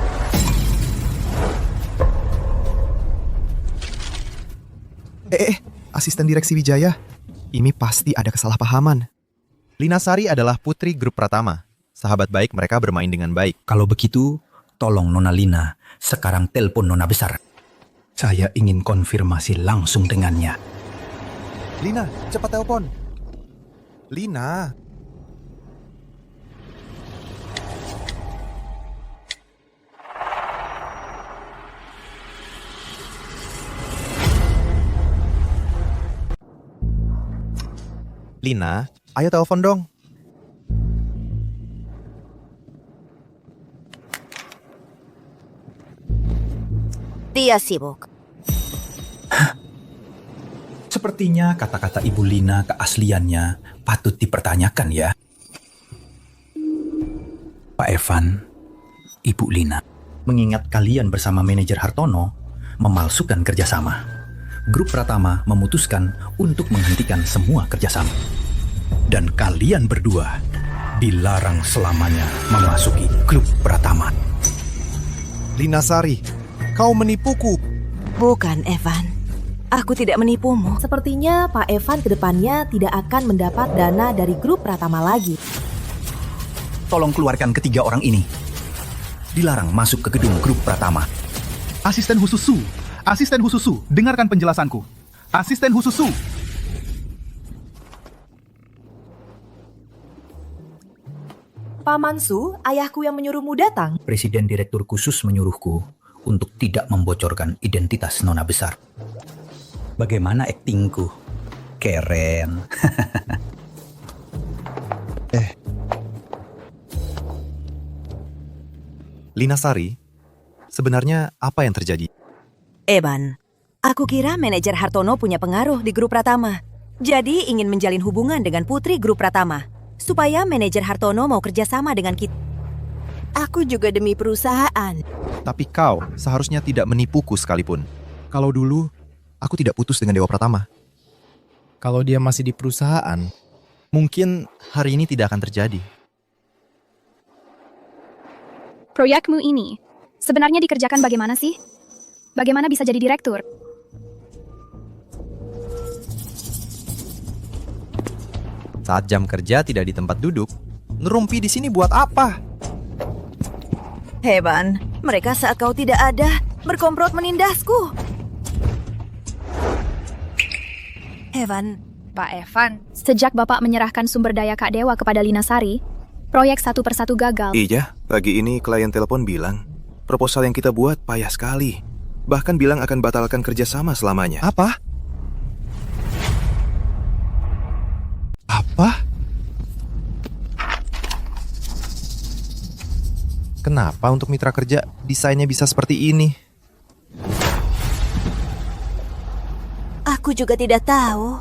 Asisten direksi Wijaya. Ini pasti ada kesalahpahaman. Lina Sari adalah putri grup Pratama. Sahabat baik mereka bermain dengan baik. Kalau begitu, tolong Nona Lina sekarang telepon Nona Besar. Saya ingin konfirmasi langsung dengannya. Lina, cepat telepon. Lina. Lina, ayo telepon dong. Dia sibuk. Sepertinya kata-kata Ibu Lina keasliannya patut dipertanyakan ya. Pak Evan, Ibu Lina, mengingat kalian bersama manajer Hartono memalsukan kerjasama. Grup Pratama memutuskan untuk menghentikan semua kerjasama. Dan kalian berdua dilarang selamanya memasuki grup Pratama. Lina Sari, kau menipuku. Bukan, Evan. Aku tidak menipumu. Sepertinya Pak Evan kedepannya tidak akan mendapat dana dari grup Pratama lagi. Tolong keluarkan ketiga orang ini. Dilarang masuk ke gedung grup Pratama. Asisten khusus Su, Asisten Hususu, dengarkan penjelasanku. Asisten Hususu. Paman Su, ayahku yang menyuruhmu datang. Presiden Direktur Khusus menyuruhku untuk tidak membocorkan identitas nona besar. Bagaimana aktingku? Keren. Lina Sari, sebenarnya apa yang terjadi? Evan, aku kira manajer Hartono punya pengaruh di grup Pratama. Jadi ingin menjalin hubungan dengan putri grup Pratama. Supaya manajer Hartono mau kerjasama dengan kita. Aku juga demi perusahaan. Tapi kau seharusnya tidak menipuku sekalipun. Kalau dulu, aku tidak putus dengan Dewa Pratama. Kalau dia masih di perusahaan, mungkin hari ini tidak akan terjadi. Proyekmu ini sebenarnya dikerjakan bagaimana sih? Bagaimana bisa jadi direktur? Saat jam kerja tidak di tempat duduk, ngerumpi di sini buat apa? Evan, mereka saat kau tidak ada, berkomplot menindasku. Evan. Pak Evan, sejak Bapak menyerahkan sumber daya Kak Dewa kepada Lina Sari, proyek satu persatu gagal. Iya, pagi ini klien telepon bilang, proposal yang kita buat payah sekali. Bahkan bilang akan batalkan kerjasama selamanya. Apa? Apa? Kenapa untuk mitra kerja desainnya bisa seperti ini? Aku juga tidak tahu.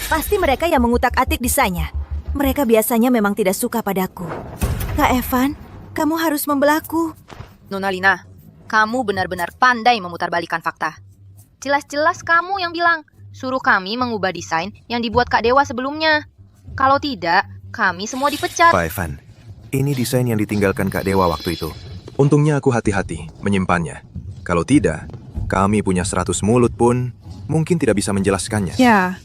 Pasti mereka yang mengutak-atik desainnya. Mereka biasanya memang tidak suka padaku. Kak Evan, kamu harus membelaku. Nona Lina, kamu benar-benar pandai memutarbalikkan fakta. Jelas-jelas kamu yang bilang, suruh kami mengubah desain yang dibuat Kak Dewa sebelumnya. Kalau tidak, kami semua dipecat. Pak Evan, ini desain yang ditinggalkan Kak Dewa waktu itu. Untungnya aku hati-hati menyimpannya. Kalau tidak, kami punya 100 mulut pun mungkin tidak bisa menjelaskannya. Ya.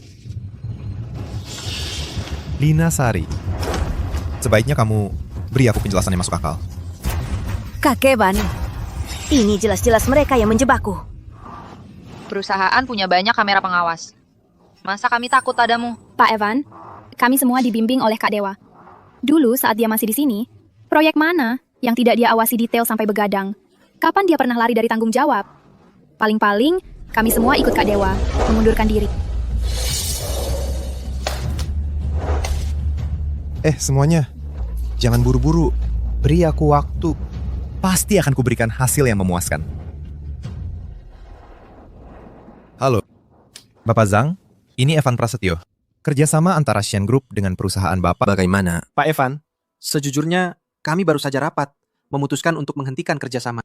Lina Sari, sebaiknya kamu beri aku penjelasan yang masuk akal. Kak Evan, ini jelas-jelas mereka yang menjebakku. Perusahaan punya banyak kamera pengawas. Masa kami takut padamu? Pak Evan, kami semua dibimbing oleh Kak Dewa. Dulu saat dia masih di sini, proyek mana yang tidak dia awasi detail sampai begadang? Kapan dia pernah lari dari tanggung jawab? Paling-paling, kami semua ikut Kak Dewa, mengundurkan diri. Semuanya, jangan buru-buru. Beri aku waktu. Pasti akan kuberikan hasil yang memuaskan. Halo, Bapak Zhang, ini Evan Prasetyo. Kerjasama antara Shen Group dengan perusahaan Bapak. Bagaimana? Pak Evan, sejujurnya kami baru saja rapat, memutuskan untuk menghentikan kerjasama.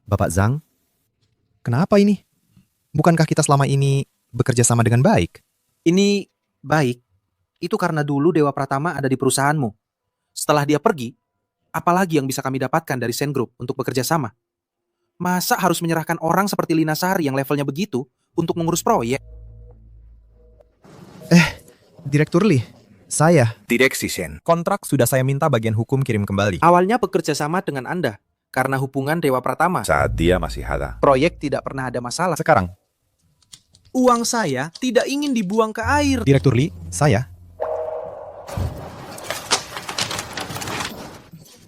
Bapak Zhang, kenapa ini? Bukankah kita selama ini bekerja sama dengan baik? Ini baik. Itu karena dulu Dewa Pratama ada di perusahaanmu. Setelah dia pergi, apalagi yang bisa kami dapatkan dari Shen Group untuk bekerja sama? Masa harus menyerahkan orang seperti Lina Sari yang levelnya begitu untuk mengurus proyek? Direktur Lee, saya. Direksi Shen. Kontrak sudah saya minta bagian hukum kirim kembali. Awalnya bekerja sama dengan Anda karena hubungan Dewa Pratama. Saat dia masih ada. Proyek tidak pernah ada masalah. Sekarang, uang saya tidak ingin dibuang ke air. Direktur Lee, saya.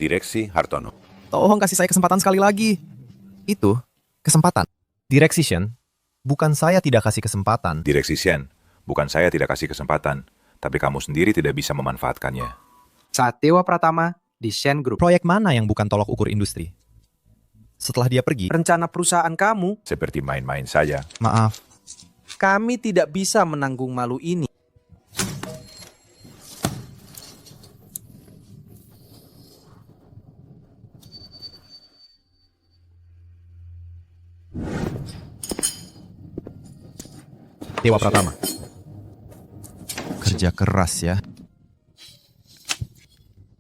Direksi Hartono. Tolong kasih saya kesempatan sekali lagi. Itu kesempatan. Direksi Shen, bukan saya tidak kasih kesempatan. Direksi Shen, bukan saya tidak kasih kesempatan, tapi kamu sendiri tidak bisa memanfaatkannya. Saat Dewa Pratama di Shen Group. Proyek mana yang bukan tolok ukur industri? Setelah dia pergi, Rencana perusahaan kamu Seperti main-main saja. maaf, kami tidak bisa menanggung malu ini. Dewa Pratama. Kerja keras ya.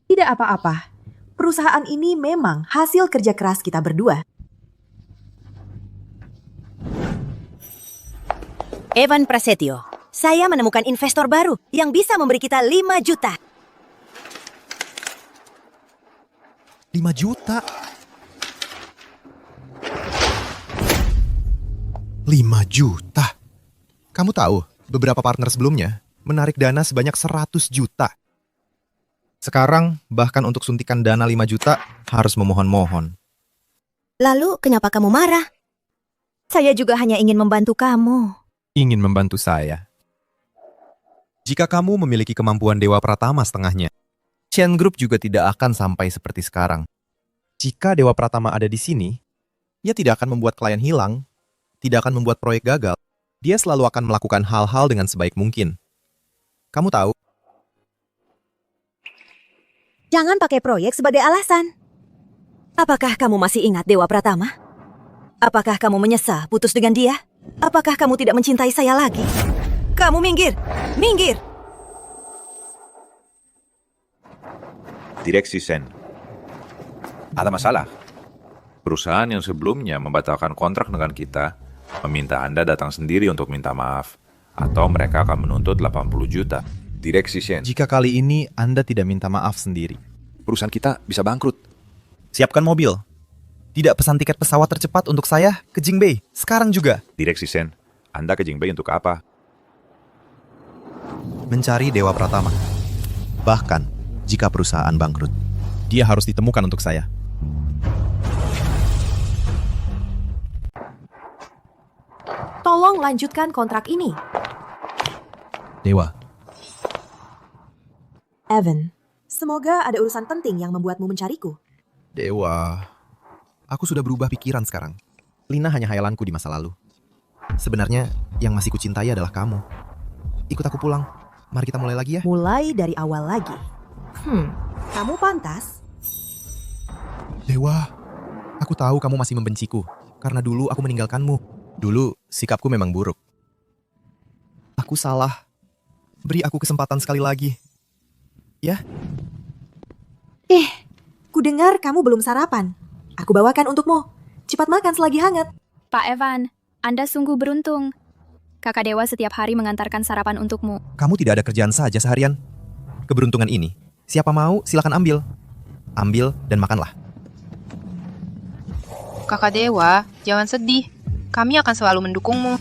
Tidak apa-apa. Perusahaan ini memang hasil kerja keras kita berdua. Evan Prasetyo, saya menemukan investor baru yang bisa memberi kita 5 juta. 5 juta? 5 juta? Kamu tahu, beberapa partner sebelumnya menarik dana sebanyak 100 juta. Sekarang, bahkan untuk suntikan dana 5 juta, harus memohon-mohon. Lalu, kenapa kamu marah? Saya juga hanya ingin membantu kamu. Ingin membantu saya. Jika kamu memiliki kemampuan Dewa Pratama setengahnya, Chain Group juga tidak akan sampai seperti sekarang. Jika Dewa Pratama ada di sini, ia tidak akan membuat klien hilang, tidak akan membuat proyek gagal. Dia selalu akan melakukan hal-hal dengan sebaik mungkin. Kamu tahu? Jangan pakai proyek sebagai alasan. Apakah kamu masih ingat Dewa Pratama? Apakah kamu menyesal putus dengan dia? Apakah kamu tidak mencintai saya lagi? Kamu minggir! Minggir! Direksi Sen. Ada masalah. Perusahaan yang sebelumnya membatalkan kontrak dengan kita meminta Anda datang sendiri untuk minta maaf. Atau mereka akan menuntut 80 juta. Direksi Sen. Jika kali ini Anda tidak minta maaf sendiri, perusahaan kita bisa bangkrut. Siapkan mobil. Tidak pesan tiket pesawat tercepat untuk saya ke Jingbei. Sekarang juga. Direksi Sen, Anda ke Jingbei untuk apa? Mencari Dewa Pratama. Bahkan, jika perusahaan bangkrut, dia harus ditemukan untuk saya. Tolong lanjutkan kontrak ini. Dewa. Evan, semoga ada urusan penting yang membuatmu mencariku. Dewa. Aku sudah berubah pikiran sekarang. Lina hanya hayalanku di masa lalu. Sebenarnya, yang masih kucintai adalah kamu. Ikut aku pulang. Mari kita mulai lagi ya. Mulai dari awal lagi. Kamu pantas. Dewa, aku tahu kamu masih membenciku. Karena dulu aku meninggalkanmu. Dulu, sikapku memang buruk. Aku salah. Beri aku kesempatan sekali lagi. Ya? Kudengar kamu belum sarapan. Aku bawakan untukmu. Cepat makan selagi hangat. Pak Evan, Anda sungguh beruntung. Kakak Dewa setiap hari mengantarkan sarapan untukmu. Kamu tidak ada kerjaan saja seharian. Keberuntungan ini, siapa mau silakan ambil. Ambil dan makanlah. Kakak Dewa, jangan sedih. Kami akan selalu mendukungmu.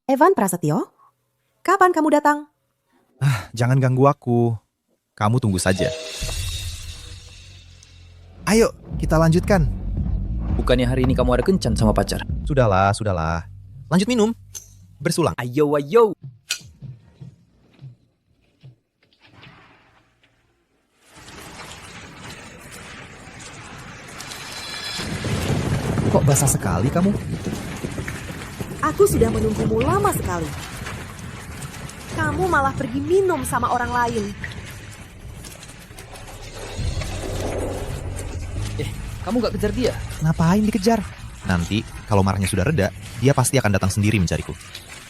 Evan Prasetyo, kapan kamu datang? Jangan ganggu aku. Kamu tunggu saja. Ayo, kita lanjutkan. Bukannya hari ini kamu ada kencan sama pacar? Sudahlah, sudahlah. Lanjut minum. Bersulang. Ayo, ayo. Kok basah sekali kamu? Aku sudah menunggumu lama sekali. Kamu malah pergi minum sama orang lain. Kamu gak kejar dia? Ngapain dikejar? Nanti, kalau marahnya sudah reda, dia pasti akan datang sendiri mencariku.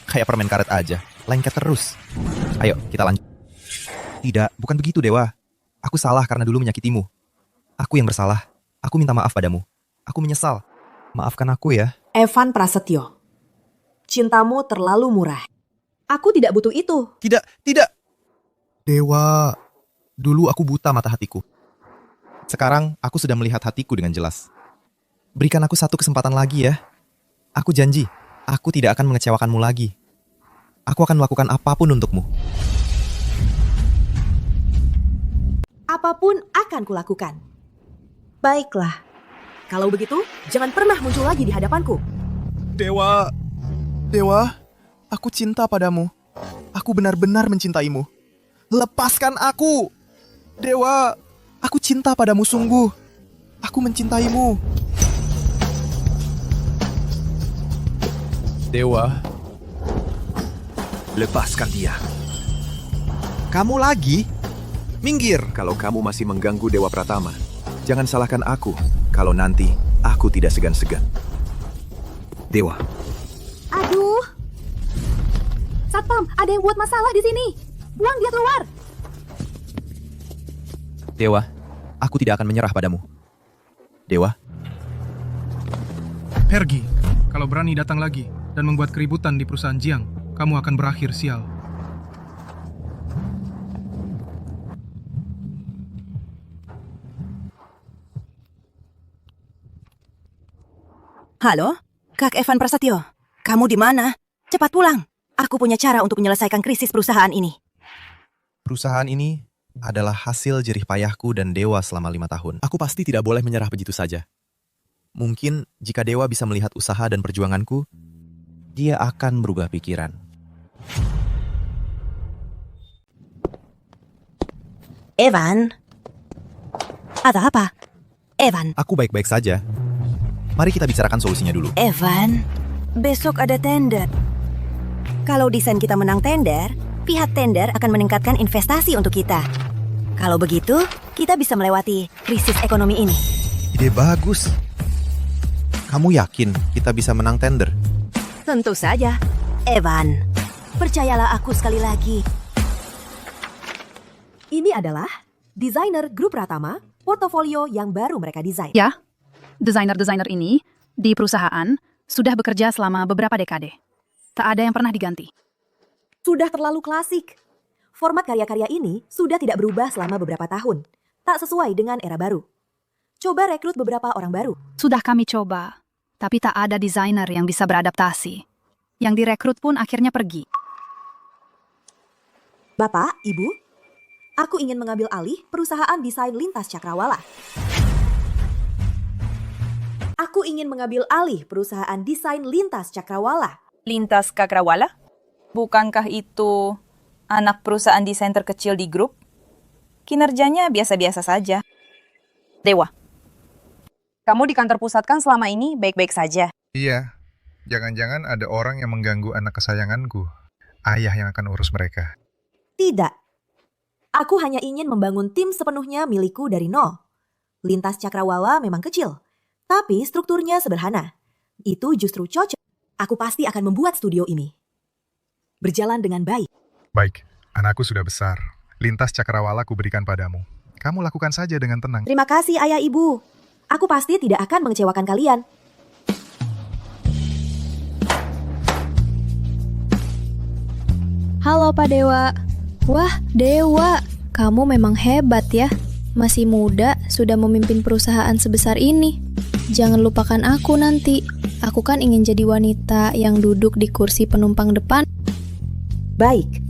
Kayak permen karet aja, lengket terus. Ayo, kita lanjut. Tidak, bukan begitu, Dewa. Aku salah karena dulu menyakitimu. Aku yang bersalah. Aku minta maaf padamu. Aku menyesal. Maafkan aku ya. Evan Prasetyo, cintamu terlalu murah. Aku tidak butuh itu. Tidak, tidak. Dewa, dulu aku buta mata hatiku. Sekarang aku sudah melihat hatiku dengan jelas. Berikan aku satu kesempatan lagi ya. Aku janji, aku tidak akan mengecewakanmu lagi. Aku akan melakukan apapun untukmu. Apapun akan kulakukan. Baiklah. Kalau begitu, jangan pernah muncul lagi di hadapanku. Dewa, Dewa, aku cinta padamu. Aku benar-benar mencintaimu. Lepaskan aku. Dewa, aku cinta padamu sungguh. Aku mencintaimu. Dewa, Lepaskan dia. kamu lagi? Minggir. Kalau kamu masih mengganggu Dewa Pratama, jangan salahkan aku kalau nanti aku tidak segan-segan. Dewa. Aduh. Satpam, ada yang buat masalah di sini. Buang dia keluar. Dewa, aku tidak akan menyerah padamu. Dewa. Pergi, kalau berani datang lagi dan membuat keributan di perusahaan Jiang, kamu akan berakhir sial. Halo, Kak Evan Prasetyo. Kamu di mana? Cepat pulang. Aku punya cara untuk menyelesaikan krisis perusahaan ini. Perusahaan ini adalah hasil jerih payahku dan Dewa selama 5 tahun. Aku pasti tidak boleh menyerah begitu saja. Mungkin jika Dewa bisa melihat usaha dan perjuanganku, dia akan berubah pikiran. Evan? Ada apa? Evan? Aku baik-baik saja. Mari kita bicarakan solusinya dulu. Evan, besok ada tender. Kalau desain kita menang tender, pihak tender akan meningkatkan investasi untuk kita. Kalau begitu, kita bisa melewati krisis ekonomi ini. Ide bagus. Kamu yakin kita bisa menang tender? Tentu saja. Evan, percayalah aku sekali lagi. Ini adalah desainer grup Pratama, portofolio yang baru mereka desain. Ya, desainer-desainer ini di perusahaan sudah bekerja selama beberapa dekade. Tak ada yang pernah diganti. Sudah terlalu klasik. Format karya-karya ini sudah tidak berubah selama beberapa tahun. Tak sesuai dengan era baru. Coba rekrut beberapa orang baru. Sudah kami coba, tapi tak ada desainer yang bisa beradaptasi. Yang direkrut pun akhirnya pergi. Bapak, Ibu, aku ingin mengambil alih perusahaan desain Lintas Cakrawala. Aku ingin mengambil alih perusahaan desain Lintas Cakrawala. Lintas Cakrawala? Bukankah itu anak perusahaan desain terkecil di grup? Kinerjanya biasa-biasa saja. Dewa, kamu di kantor pusat kan selama ini baik-baik saja. Iya, jangan-jangan ada orang yang mengganggu anak kesayanganku. Ayah yang akan urus mereka. Tidak. Aku hanya ingin membangun tim sepenuhnya milikku dari nol. Lintas Cakrawala memang kecil, tapi strukturnya sederhana. Itu justru cocok. Aku pasti akan membuat studio ini berjalan dengan baik. Baik, anakku sudah besar. Lintas Cakrawala ku berikan padamu. Kamu lakukan saja dengan tenang. Terima kasih ayah ibu. Aku pasti tidak akan mengecewakan kalian. Halo Pak Dewa. Wah, Dewa, kamu memang hebat ya. Masih muda, sudah memimpin perusahaan sebesar ini. Jangan lupakan aku nanti. Aku kan ingin jadi wanita yang duduk di kursi penumpang depan. Baik.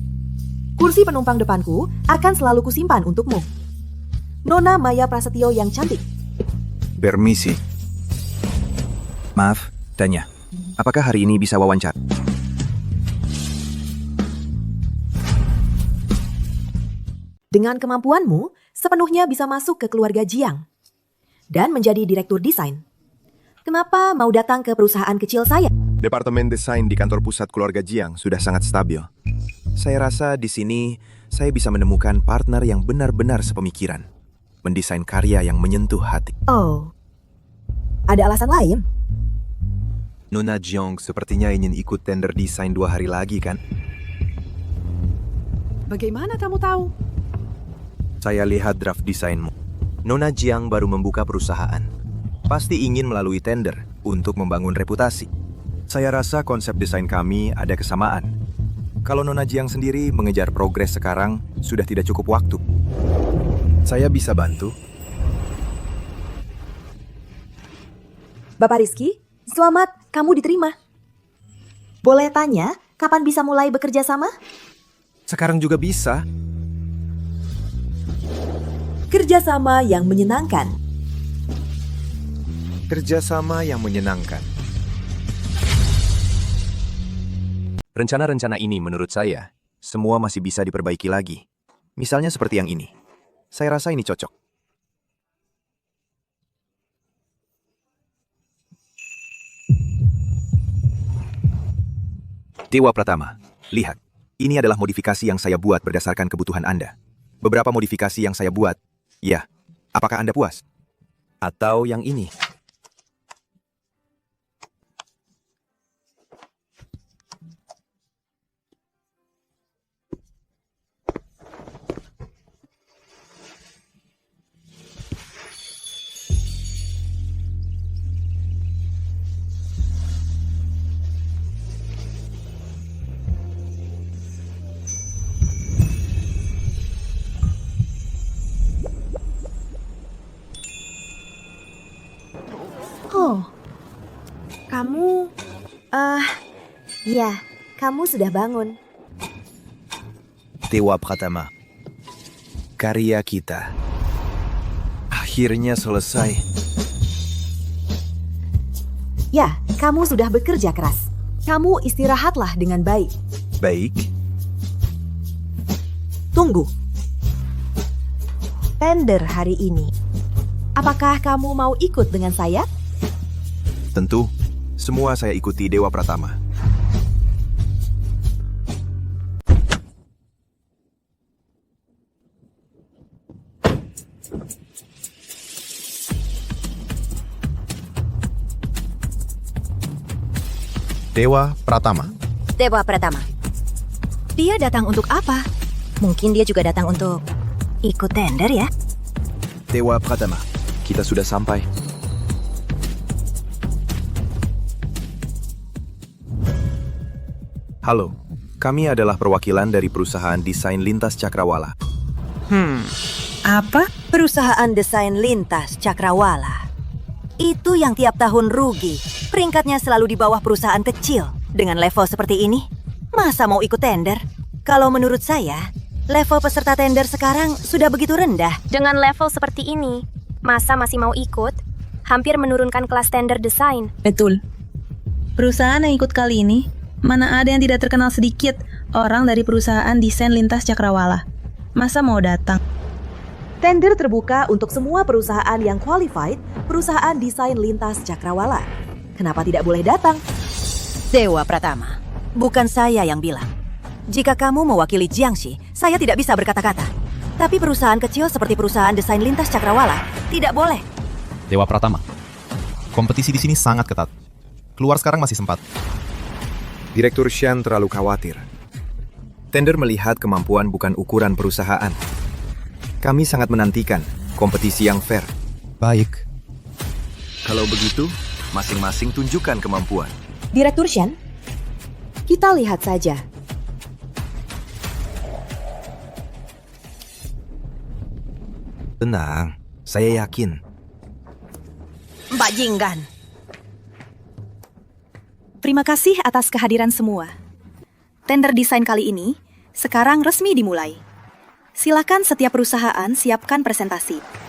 Kursi penumpang depanku akan selalu kusimpan untukmu. Nona Maya Prasetyo yang cantik. Permisi. Maaf, tanya. Apakah hari ini bisa wawancara? Dengan kemampuanmu, sepenuhnya bisa masuk ke keluarga Jiang dan menjadi direktur desain. Kenapa mau datang ke perusahaan kecil saya? Departemen desain di kantor pusat keluarga Jiang sudah sangat stabil. Saya rasa di sini saya bisa menemukan partner yang benar-benar sepemikiran. Mendesain karya yang menyentuh hati. Oh, ada alasan lain? Nona Jiang sepertinya ingin ikut tender desain 2 hari lagi kan? Bagaimana kamu tahu? Saya lihat draft desainmu. Nona Jiang baru membuka perusahaan. Pasti ingin melalui tender untuk membangun reputasi. Saya rasa konsep desain kami ada kesamaan. Kalau Nona Jiang sendiri mengejar progres sekarang, sudah tidak cukup waktu. Saya bisa bantu. Bapak Rizky, selamat, kamu diterima. Boleh tanya, kapan bisa mulai bekerja sama? Sekarang juga bisa. Kerjasama yang menyenangkan. Kerjasama yang menyenangkan. Rencana-rencana ini menurut saya, semua masih bisa diperbaiki lagi. Misalnya seperti yang ini. Saya rasa ini cocok. Dewa Pratama, lihat. Ini adalah modifikasi yang saya buat berdasarkan kebutuhan Anda. Beberapa modifikasi yang saya buat. Ya, apakah Anda puas? Atau yang ini? Kamu... ya, kamu sudah bangun. Dewa Pratama. Karya kita akhirnya selesai. Ya, kamu sudah bekerja keras. Kamu istirahatlah dengan baik. Baik. Tunggu. Tender hari ini. Apakah kamu mau ikut dengan saya? Tentu, semua saya ikuti Dewa Pratama. Dewa Pratama. Dewa Pratama. Dia datang untuk apa? Mungkin dia juga datang untuk ikut tender ya? Dewa Pratama, kita sudah sampai. Halo, kami adalah perwakilan dari perusahaan desain lintas Cakrawala. Apa? Perusahaan desain lintas Cakrawala. Itu yang tiap tahun rugi. Peringkatnya selalu di bawah perusahaan kecil. Dengan level seperti ini, masa mau ikut tender? Kalau menurut saya, level peserta tender sekarang sudah begitu rendah. Dengan level seperti ini, masa masih mau ikut? Hampir menurunkan kelas tender desain. Betul. Perusahaan yang ikut kali ini, mana ada yang tidak terkenal sedikit orang dari perusahaan desain lintas Cakrawala. Masa mau datang? Tender terbuka untuk semua perusahaan yang qualified, perusahaan desain lintas Cakrawala. Kenapa tidak boleh datang? Dewa Pratama, bukan saya yang bilang. Jika kamu mewakili Jiangxi, saya tidak bisa berkata-kata. Tapi perusahaan kecil seperti perusahaan desain lintas Cakrawala tidak boleh. Dewa Pratama. Kompetisi di sini sangat ketat. Keluar sekarang masih sempat. Direktur Shen terlalu khawatir. Tender melihat kemampuan bukan ukuran perusahaan. Kami sangat menantikan kompetisi yang fair. Baik. Kalau begitu, masing-masing tunjukkan kemampuan. Direktur Shen, kita lihat saja. Tenang, saya yakin. Mbak Jinggan. Terima kasih atas kehadiran semua. Tender desain kali ini sekarang resmi dimulai. Silakan setiap perusahaan siapkan presentasi.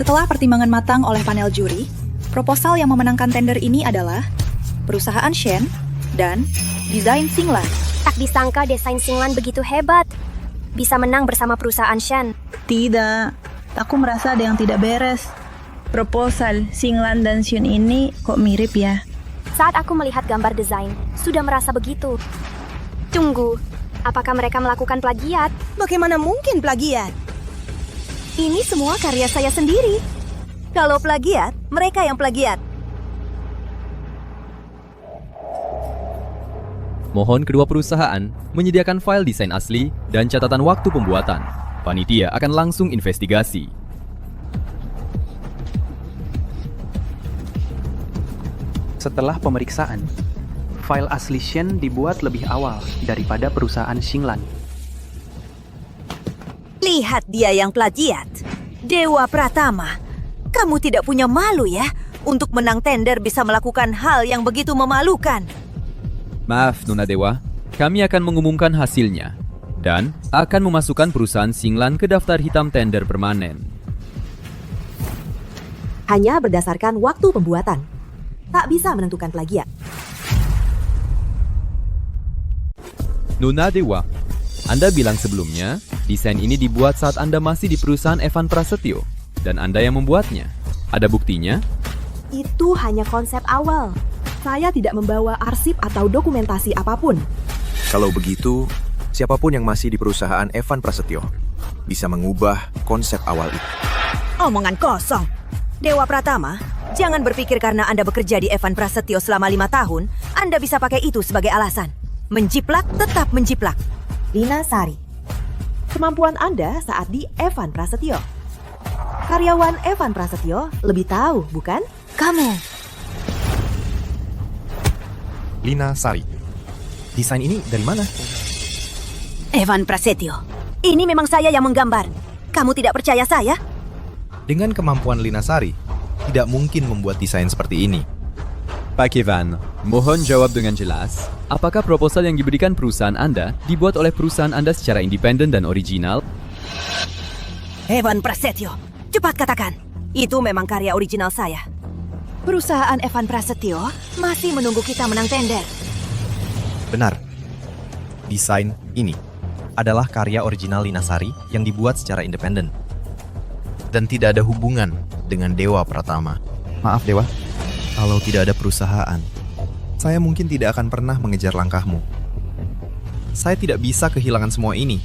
Setelah pertimbangan matang oleh panel juri, proposal yang memenangkan tender ini adalah perusahaan Shen dan desain Xinglan. Tak disangka desain Xinglan begitu hebat. Bisa menang bersama perusahaan Shen. Tidak, aku merasa ada yang tidak beres. Proposal Xinglan dan Xun ini kok mirip ya? Saat aku melihat gambar desain, sudah merasa begitu. Tunggu, apakah mereka melakukan plagiat? Bagaimana mungkin plagiat? Ini semua karya saya sendiri. Kalau plagiat, mereka yang plagiat. Mohon kedua perusahaan menyediakan file desain asli dan catatan waktu pembuatan. Panitia akan langsung investigasi. Setelah pemeriksaan, file asli Shen dibuat lebih awal daripada perusahaan Xinglan. Lihat dia yang plagiat. Dewa Pratama, kamu tidak punya malu ya? Untuk menang tender bisa melakukan hal yang begitu memalukan. Maaf, Nona Dewa. Kami akan mengumumkan hasilnya dan akan memasukkan perusahaan Xinglan ke daftar hitam tender permanen. Hanya berdasarkan waktu pembuatan. Tak bisa menentukan plagiat. Nona Dewa, Anda bilang sebelumnya, desain ini dibuat saat Anda masih di perusahaan Evan Prasetyo, dan Anda yang membuatnya. Ada buktinya? Itu hanya konsep awal. Saya tidak membawa arsip atau dokumentasi apapun. Kalau begitu, siapapun yang masih di perusahaan Evan Prasetyo bisa mengubah konsep awal itu. Omongan kosong. Dewa Pratama, jangan berpikir karena Anda bekerja di Evan Prasetyo selama 5 tahun, Anda bisa pakai itu sebagai alasan. Menjiplak tetap menjiplak. Lina Sari. Kemampuan Anda saat di Evan Prasetyo. Karyawan Evan Prasetyo lebih tahu, bukan? Kamu. Lina Sari. Desain ini dari mana? Evan Prasetyo. Ini memang saya yang menggambar. Kamu tidak percaya saya? Dengan kemampuan Lina Sari, tidak mungkin membuat desain seperti ini. Pak Evan, mohon jawab dengan jelas. Apakah proposal yang diberikan perusahaan Anda dibuat oleh perusahaan Anda secara independen dan original? Evan Prasetyo, cepat katakan. Itu memang karya original saya. Perusahaan Evan Prasetyo masih menunggu kita menang tender. Benar. Desain ini adalah karya original Lina Sari yang dibuat secara independen. Dan tidak ada hubungan dengan Dewa Pratama. Maaf Dewa, kalau tidak ada perusahaan, saya mungkin tidak akan pernah mengejar langkahmu. Saya tidak bisa kehilangan semua ini.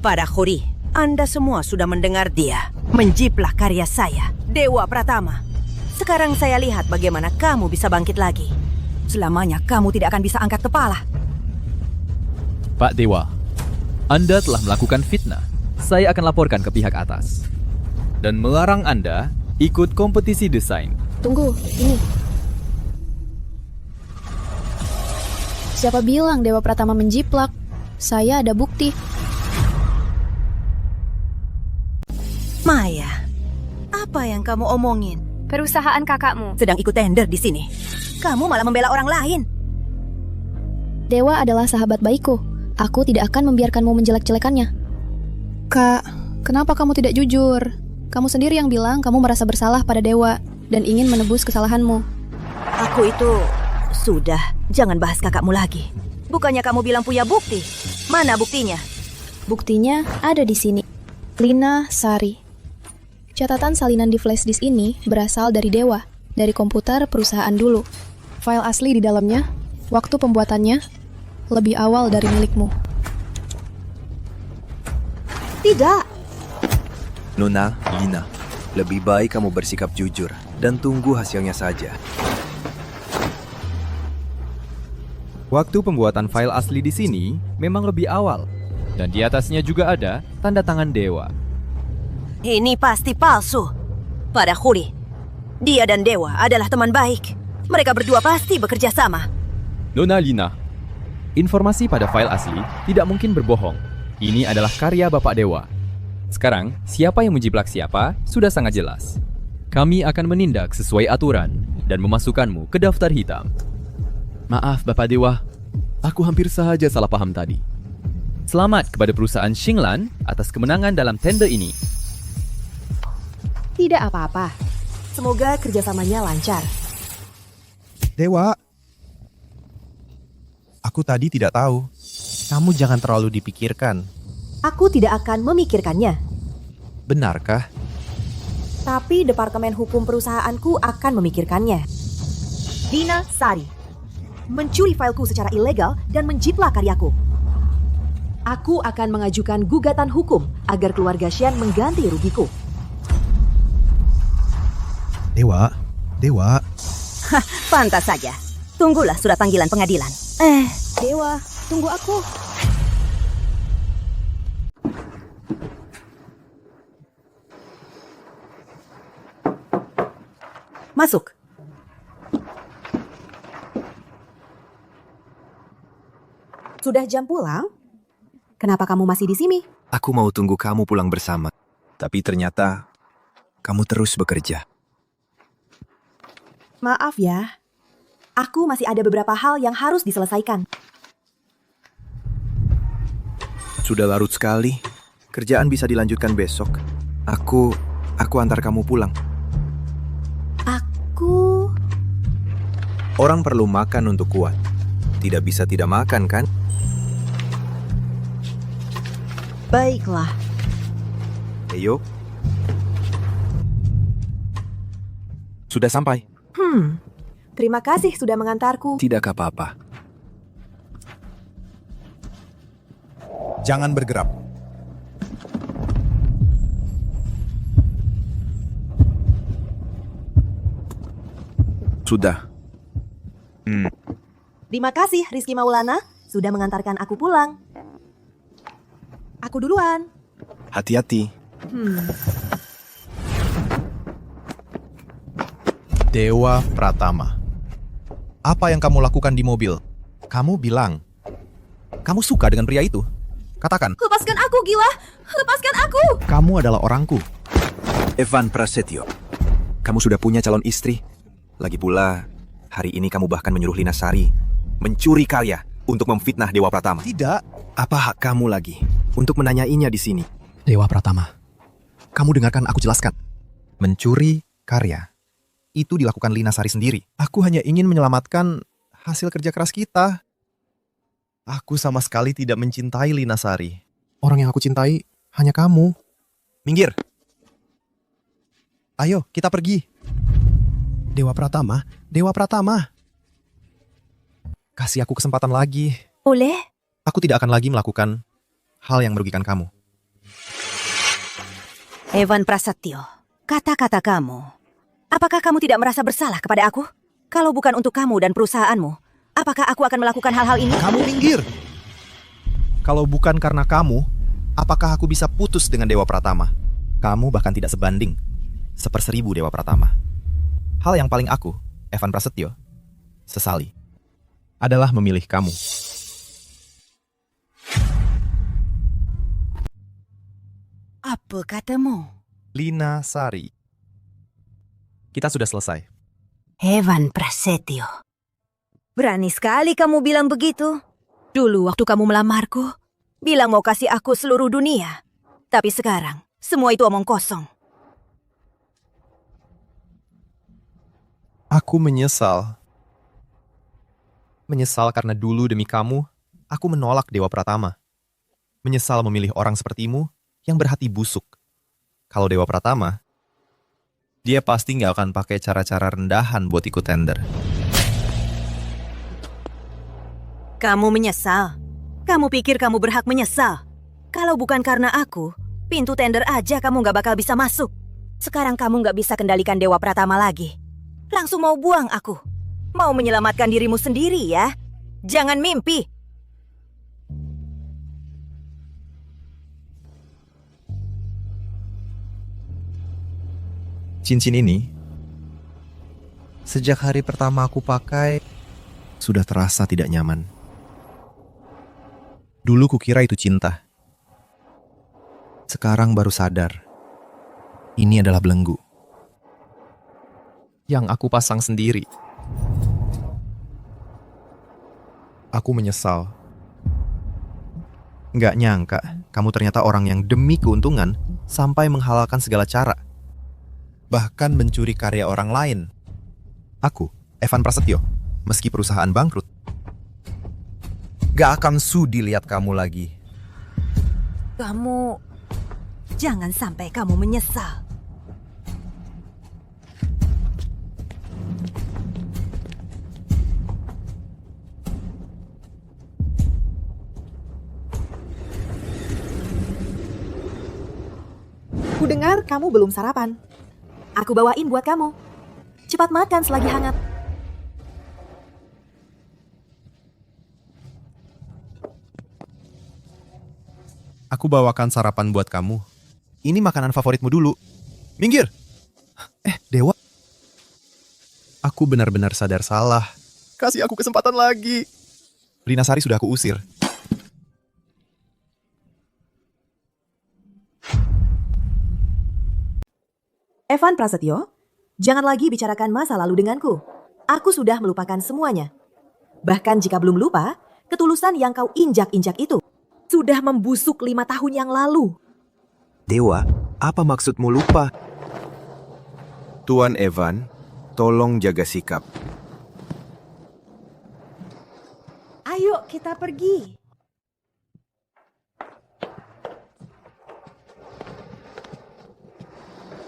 Para Khuri, Anda semua sudah mendengar dia menjiplak karya saya, Dewa Pratama. Sekarang saya lihat bagaimana kamu bisa bangkit lagi. Selamanya kamu tidak akan bisa angkat kepala. Pak Dewa, Anda telah melakukan fitnah. Saya akan laporkan ke pihak atas. Dan melarang Anda ikut kompetisi desain. Tunggu, ini. Siapa bilang Dewa Pratama menjiplak? Saya ada bukti. Maya, apa yang kamu omongin? Perusahaan kakakmu Sedang ikut tender di sini. Kamu malah membela orang lain. Dewa adalah sahabat baikku. Aku tidak akan membiarkanmu menjelek-jelekannya. Kak, kenapa kamu tidak jujur? Kamu sendiri yang bilang kamu merasa bersalah pada Dewa dan ingin menebus kesalahanmu. Aku itu... Sudah, jangan bahas kakakmu lagi. Bukannya kamu bilang punya bukti? Mana buktinya? Buktinya ada di sini. Lina Sari. Catatan salinan di flash disk ini berasal dari Dewa, dari komputer perusahaan dulu. File asli di dalamnya, waktu pembuatannya, lebih awal dari milikmu. Tidak. Nona, Lina, lebih baik kamu bersikap jujur dan tunggu hasilnya saja. Waktu pembuatan file asli di sini memang lebih awal. Dan di atasnya juga ada tanda tangan Dewa. Ini pasti palsu. Pada Khuri, dia dan Dewa adalah teman baik. Mereka berdua pasti bekerja sama. Nona Lina, informasi pada file asli tidak mungkin berbohong. Ini adalah karya Bapak Dewa. Sekarang, siapa yang menjiplak siapa sudah sangat jelas. Kami akan menindak sesuai aturan dan memasukkanmu ke daftar hitam. Maaf Bapak Dewa, aku hampir saja salah paham tadi. Selamat kepada perusahaan Xinglan atas kemenangan dalam tender ini. Tidak apa-apa. Semoga kerjasamanya lancar. Dewa, aku tadi tidak tahu. Kamu jangan terlalu dipikirkan. Aku tidak akan memikirkannya. Benarkah? Tapi Departemen Hukum perusahaanku akan memikirkannya. Lina Sari. Mencuri fileku secara ilegal dan menjiplak karyaku. Aku akan mengajukan gugatan hukum agar keluarga Shen mengganti rugiku. Dewa. Hah, pantas saja. Tunggulah surat panggilan pengadilan. Dewa, tunggu aku. Masuk. Sudah jam pulang? Kenapa kamu masih di sini? Aku mau tunggu kamu pulang bersama. Tapi ternyata kamu terus bekerja. Maaf ya. Aku masih ada beberapa hal yang harus diselesaikan. Sudah larut sekali. Kerjaan bisa dilanjutkan besok. Aku antar kamu pulang. Orang perlu makan untuk kuat. Tidak bisa tidak makan, kan? Baiklah. Ayo. Sudah sampai. Terima kasih sudah mengantarku. Tidak apa-apa. Jangan bergerak. Sudah. Terima kasih Rizky Maulana sudah mengantarkan aku pulang. Aku duluan. Hati-hati. Dewa Pratama. Apa yang kamu lakukan di mobil? Kamu bilang, kamu suka dengan pria itu. Katakan, Lepaskan aku, gila! Lepaskan aku! kamu adalah orangku. Evan Prasetyo, kamu sudah punya calon istri. Lagi pula, hari ini kamu bahkan menyuruh Lina Sari mencuri karya untuk memfitnah Dewa Pratama. Tidak. Apa hak kamu lagi untuk menanyainya di sini? Dewa Pratama, kamu dengarkan aku jelaskan. Mencuri karya itu dilakukan Lina Sari sendiri. Aku hanya ingin menyelamatkan hasil kerja keras kita. Aku sama sekali tidak mencintai Lina Sari. Orang yang aku cintai hanya kamu. Minggir. Ayo, kita pergi. Dewa Pratama, Dewa Pratama. Kasih aku kesempatan lagi. Boleh? Aku tidak akan lagi melakukan hal yang merugikan kamu. Evan Prasetyo, kata-kata kamu. Apakah kamu tidak merasa bersalah kepada aku? Kalau bukan untuk kamu dan perusahaanmu, apakah aku akan melakukan hal-hal ini? Kamu minggir. Kalau bukan karena kamu, apakah aku bisa putus dengan Dewa Pratama? Kamu bahkan tidak sebanding 1/1000 Dewa Pratama. Hal yang paling aku, Evan Prasetyo, sesali adalah memilih kamu. Apa katamu? Lina Sari. Kita sudah selesai. Evan Prasetyo. Berani sekali kamu bilang begitu. Dulu waktu kamu melamarku, bilang mau kasih aku seluruh dunia. Tapi sekarang, semua itu omong kosong. Aku menyesal. Menyesal karena dulu demi kamu, aku menolak Dewa Pratama. Menyesal memilih orang sepertimu yang berhati busuk. Kalau Dewa Pratama, dia pasti nggak akan pakai cara-cara rendahan buat ikut tender. Kamu menyesal? Kamu pikir kamu berhak menyesal? Kalau bukan karena aku, pintu tender aja kamu nggak bakal bisa masuk. Sekarang kamu nggak bisa kendalikan Dewa Pratama lagi. Langsung mau buang aku. Mau menyelamatkan dirimu sendiri ya. Jangan mimpi. Cincin ini, sejak hari pertama aku pakai, sudah terasa tidak nyaman. Dulu kukira itu cinta. Sekarang baru sadar, ini adalah belenggu yang aku pasang sendiri. Aku menyesal. Nggak nyangka, kamu ternyata orang yang demi keuntungan sampai menghalalkan segala cara. Bahkan mencuri karya orang lain. Aku, Evan Prasetyo, meski perusahaan bangkrut, gak akan sudi lihat kamu lagi. Kamu... Jangan sampai kamu menyesal. Kudengar kamu belum sarapan. Aku bawain buat kamu. Cepat makan selagi hangat. Aku bawakan sarapan buat kamu. Ini makanan favoritmu dulu. Minggir! Dewa. Aku benar-benar sadar salah. Kasih aku kesempatan lagi. Lina Sari sudah aku usir. Evan Prasetyo, jangan lagi bicarakan masa lalu denganku. Aku sudah melupakan semuanya. Bahkan jika belum lupa, ketulusan yang kau injak-injak itu sudah membusuk 5 tahun yang lalu. Dewa, apa maksudmu lupa? Tuan Evan, tolong jaga sikap. Ayo kita pergi.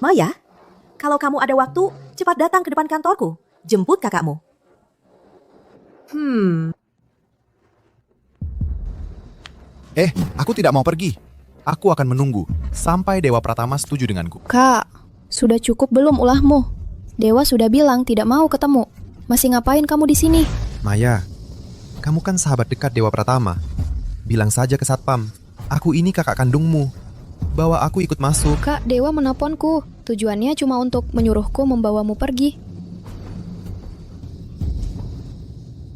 Maya, kalau kamu ada waktu, cepat datang ke depan kantorku. Jemput kakakmu. Aku tidak mau pergi. Aku akan menunggu sampai Dewa Pratama setuju denganku. Kak, sudah cukup belum ulahmu? Dewa sudah bilang tidak mau ketemu. Masih ngapain kamu di sini? Maya, kamu kan sahabat dekat Dewa Pratama. Bilang saja ke Satpam. Aku ini kakak kandungmu. Bawa aku ikut masuk. Kak, Dewa menelponku. Tujuannya cuma untuk menyuruhku membawamu pergi.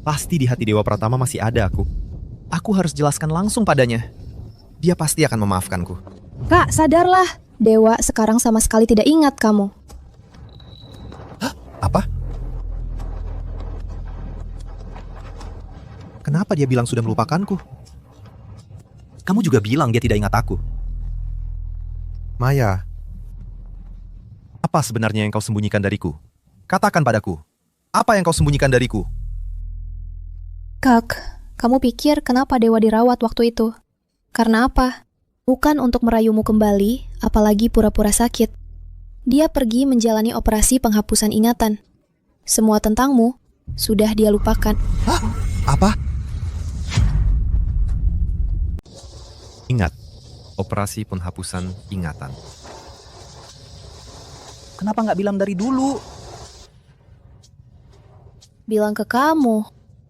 Pasti di hati Dewa Pratama masih ada aku. Aku harus jelaskan langsung padanya. Dia pasti akan memaafkanku. Kak, sadarlah. Dewa sekarang sama sekali tidak ingat kamu. Apa? Kenapa dia bilang sudah melupakanku? Kamu juga bilang dia tidak ingat aku. Maya, apa sebenarnya yang kau sembunyikan dariku? Katakan padaku, apa yang kau sembunyikan dariku? Kak, kamu pikir kenapa Dewa dirawat waktu itu? Karena apa? Bukan untuk merayumu kembali, apalagi pura-pura sakit. Dia pergi menjalani operasi penghapusan ingatan. Semua tentangmu sudah dia lupakan. Hah? Apa? Ingat, operasi penghapusan ingatan. Kenapa nggak bilang dari dulu? Bilang ke kamu.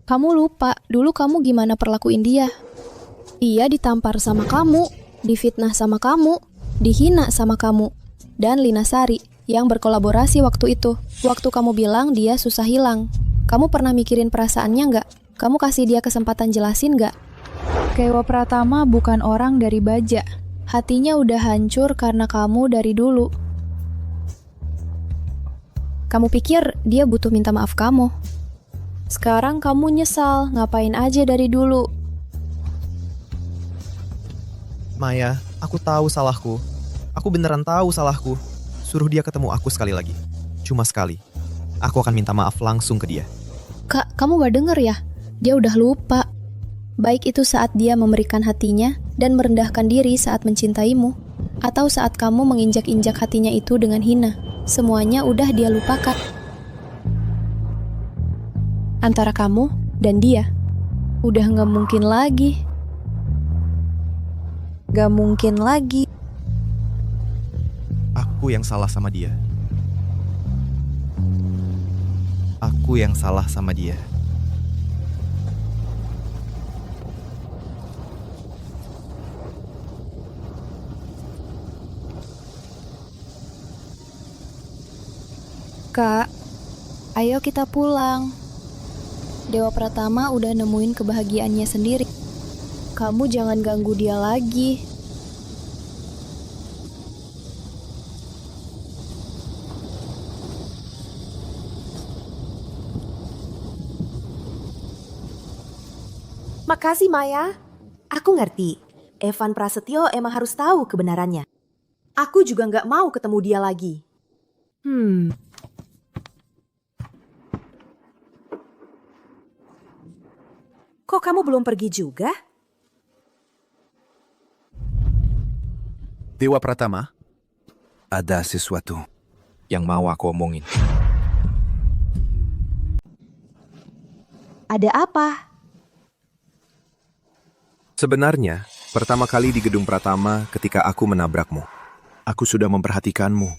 Kamu lupa, dulu kamu gimana perlakuin dia. Dia ditampar sama kamu, difitnah sama kamu, dihina sama kamu. Dan Lina Sari yang berkolaborasi waktu itu. Waktu kamu bilang dia susah hilang. Kamu pernah mikirin perasaannya nggak? Kamu kasih dia kesempatan jelasin nggak? Dewa Pratama bukan orang dari baja. Hatinya udah hancur karena kamu dari dulu. Kamu pikir dia butuh minta maaf kamu. Sekarang kamu nyesal, ngapain aja dari dulu. Maya, aku tahu salahku. Aku beneran tahu salahku. Suruh dia ketemu aku sekali lagi. Cuma sekali. Aku akan minta maaf langsung ke dia. Kak, kamu gak denger ya? Dia udah lupa. Baik itu saat dia memberikan hatinya dan merendahkan diri saat mencintaimu, atau saat kamu menginjak-injak hatinya itu dengan hina. Semuanya udah dia lupakan. Antara kamu dan dia, udah gak mungkin lagi. Gak mungkin lagi. Aku yang salah sama dia. Aku yang salah sama dia. Kak, ayo kita pulang. Dewa Pratama udah nemuin kebahagiaannya sendiri. Kamu jangan ganggu dia lagi. Makasih Maya. Aku ngerti. Evan Prasetyo emang harus tahu kebenarannya. Aku juga nggak mau ketemu dia lagi. Kok kamu belum pergi juga? Dewa Pratama, ada sesuatu yang mau aku omongin. Ada apa? Sebenarnya, pertama kali di gedung Pratama ketika aku menabrakmu. Aku sudah memperhatikanmu.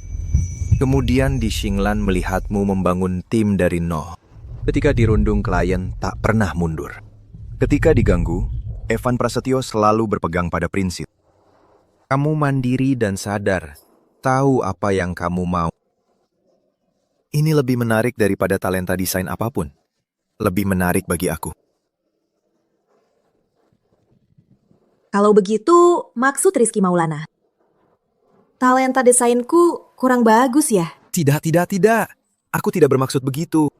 Kemudian di Shinglan melihatmu membangun tim dari nol. Ketika dirundung klien tak pernah mundur. Ketika diganggu, Evan Prasetyo selalu berpegang pada prinsip. Kamu mandiri dan sadar, tahu apa yang kamu mau. Ini lebih menarik daripada talenta desain apapun. Lebih menarik bagi aku. Kalau begitu, maksud Rizky Maulana. Talenta desainku kurang bagus ya? Tidak. Aku tidak bermaksud begitu.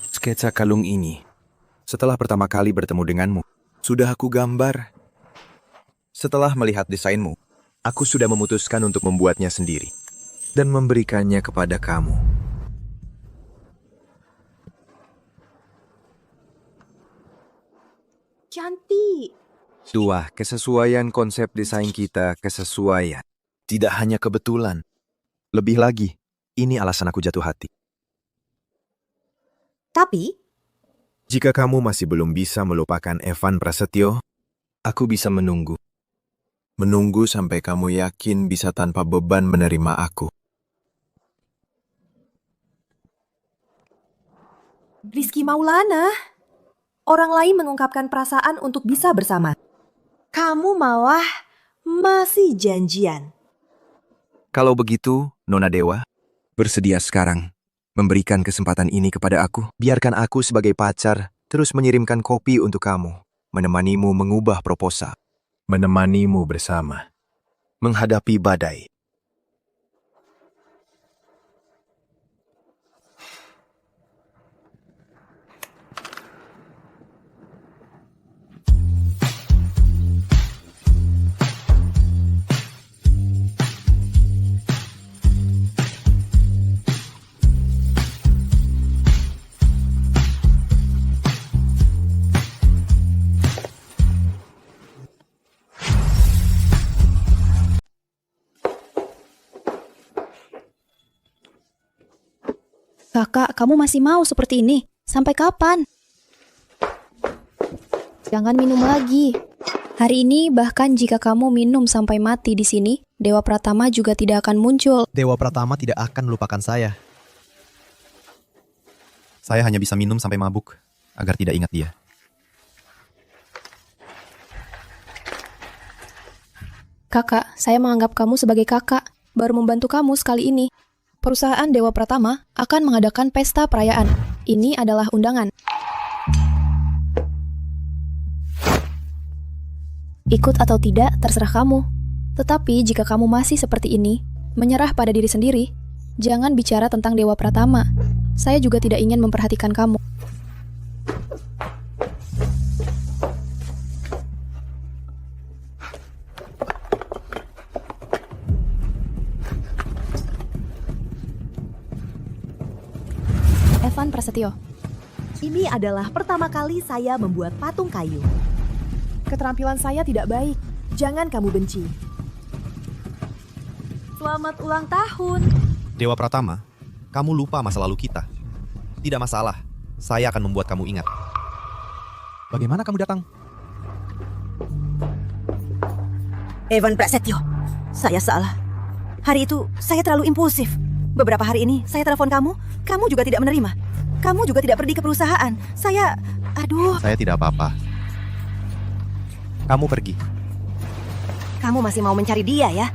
Sketsa kalung ini, setelah pertama kali bertemu denganmu, sudah aku gambar. Setelah melihat desainmu, aku sudah memutuskan untuk membuatnya sendiri dan memberikannya kepada kamu. Cantik. Dua, kesesuaian konsep desain kita kesesuaian. Tidak hanya kebetulan. Lebih lagi, ini alasan aku jatuh hati. Tapi, jika kamu masih belum bisa melupakan Evan Prasetyo, aku bisa menunggu. Menunggu sampai kamu yakin bisa tanpa beban menerima aku. Rizky Maulana, Orang lain mengungkapkan perasaan untuk bisa bersama. Kamu malah masih janjian. Kalau begitu, Nona Dewa, bersedia sekarang memberikan kesempatan ini kepada aku. Biarkan aku sebagai pacar terus mengirimkan kopi untuk kamu, menemanimu mengubah proposal, menemanimu bersama, menghadapi badai. Kakak, kamu masih mau seperti ini? Sampai kapan? Jangan minum lagi. Hari ini, bahkan jika kamu minum sampai mati di sini, Dewa Pratama juga tidak akan muncul. Dewa Pratama tidak akan melupakan saya. Saya hanya bisa minum sampai mabuk, agar tidak ingat dia. Kakak, saya menganggap kamu sebagai kakak, baru membantu kamu sekali ini. Perusahaan Dewa Pratama akan mengadakan pesta perayaan. Ini adalah undangan. Ikut atau tidak, terserah kamu. Tetapi jika kamu masih seperti ini, menyerah pada diri sendiri, jangan bicara tentang Dewa Pratama. Saya juga tidak ingin memperhatikan kamu. Evan Prasetyo. Ini adalah pertama kali saya membuat patung kayu. Keterampilan saya tidak baik. Jangan kamu benci. Selamat ulang tahun. Dewa Pratama, kamu lupa masa lalu kita. Tidak masalah, saya akan membuat kamu ingat. Bagaimana kamu datang? Evan Prasetyo, saya salah. Hari itu saya terlalu impulsif. Beberapa hari ini saya telepon kamu juga tidak menerima. Kamu juga tidak pergi ke perusahaan. Aduh. Saya tidak apa-apa. Kamu pergi. Kamu masih mau mencari dia ya?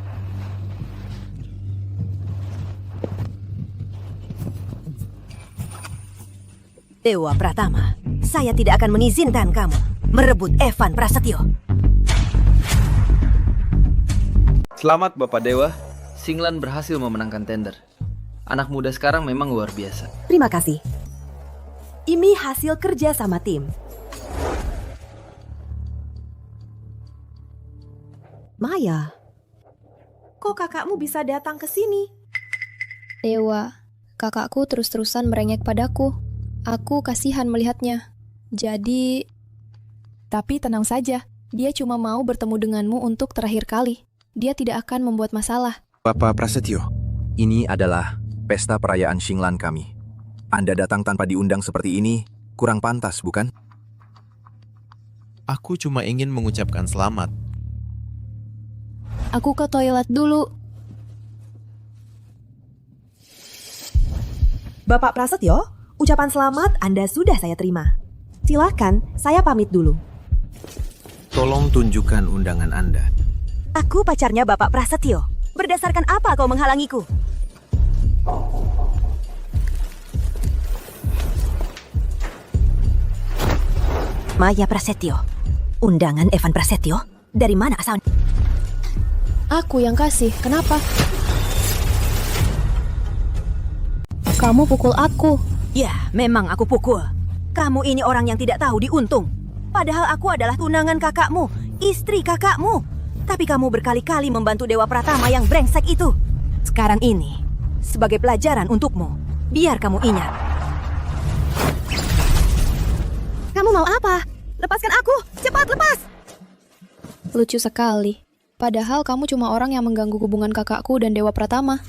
Dewa Pratama, saya tidak akan mengizinkan kamu merebut Evan Prasetyo. Selamat Bapak Dewa, Singlan berhasil memenangkan tender. Anak muda sekarang memang luar biasa. Terima kasih. Ini hasil kerja sama tim. Maya, kok kakakmu bisa datang ke sini? Dewa, kakakku terus-terusan merengek padaku. Aku kasihan melihatnya. Tapi tenang saja, dia cuma mau bertemu denganmu untuk terakhir kali. Dia tidak akan membuat masalah. Bapak Prasetyo, ini adalah pesta perayaan Shinglan kami. Anda datang tanpa diundang seperti ini, kurang pantas, bukan? Aku cuma ingin mengucapkan selamat. Aku ke toilet dulu. Bapak Prasetyo, ucapan selamat Anda sudah saya terima. Silakan, saya pamit dulu. Tolong tunjukkan undangan Anda. Aku pacarnya Bapak Prasetyo. Berdasarkan apa kau menghalangiku? Maya Prasetyo. Undangan Evan Prasetyo? Dari mana asalnya? Aku yang kasih, kenapa? Kamu pukul aku. Ya, memang aku pukul. Kamu ini orang yang tidak tahu diuntung. Padahal aku adalah tunangan kakakmu, istri kakakmu. Tapi kamu berkali-kali membantu Dewa Pratama yang brengsek itu. Sekarang ini, sebagai pelajaran untukmu, biar kamu ingat. Kamu mau apa? Lepaskan aku! Cepat, lepas! Lucu sekali. Padahal kamu cuma orang yang mengganggu hubungan kakakku dan Dewa Pratama.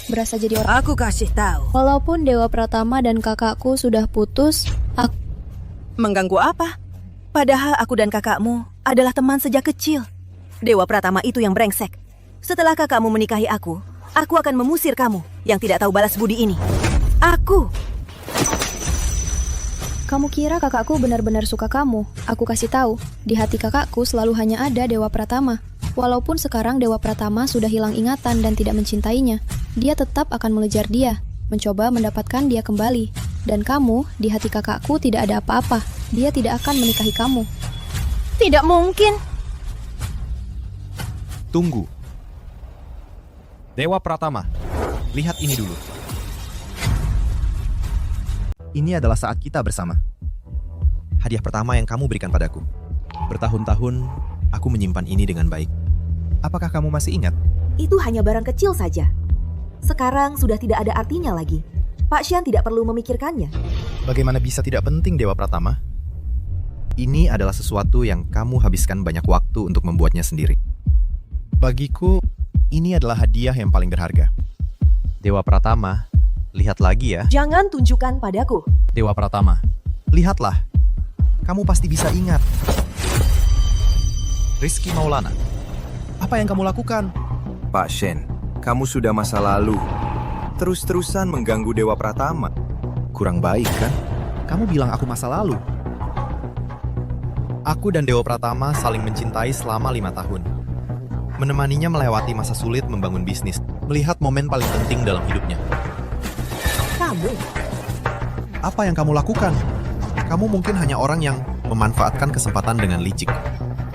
Berasa jadi orang... Aku kasih tahu. Walaupun Dewa Pratama dan kakakku sudah putus, aku... Mengganggu apa? Padahal aku dan kakakmu adalah teman sejak kecil. Dewa Pratama itu yang brengsek. Setelah kakakmu menikahi aku akan mengusir kamu yang tidak tahu balas budi ini. Aku. Kamu kira kakakku benar-benar suka kamu? Aku kasih tahu, di hati kakakku selalu hanya ada Dewa Pratama. Walaupun sekarang Dewa Pratama sudah hilang ingatan dan tidak mencintainya, dia tetap akan mengejar dia, mencoba mendapatkan dia kembali. Dan kamu, di hati kakakku tidak ada apa-apa. Dia tidak akan menikahi kamu. Tidak mungkin. Tunggu. Dewa Pratama, lihat ini dulu. Ini adalah saat kita bersama. Hadiah pertama yang kamu berikan padaku. Bertahun-tahun, aku menyimpan ini dengan baik. Apakah kamu masih ingat? Itu hanya barang kecil saja. Sekarang sudah tidak ada artinya lagi. Pak Shen tidak perlu memikirkannya. Bagaimana bisa tidak penting, Dewa Pratama? Ini adalah sesuatu yang kamu habiskan banyak waktu untuk membuatnya sendiri. Bagiku, ini adalah hadiah yang paling berharga. Dewa Pratama, lihat lagi ya. Jangan tunjukkan padaku. Dewa Pratama, lihatlah. Kamu pasti bisa ingat. Rizky Maulana, apa yang kamu lakukan? Pak Shen, kamu sudah masa lalu. Terus-terusan mengganggu Dewa Pratama. Kurang baik kan? Kamu bilang aku masa lalu. Aku dan Dewa Pratama saling mencintai selama 5 tahun. Menemaninya melewati masa sulit membangun bisnis, melihat momen paling penting dalam hidupnya. Kamu? Apa yang kamu lakukan? Kamu mungkin hanya orang yang memanfaatkan kesempatan dengan licik.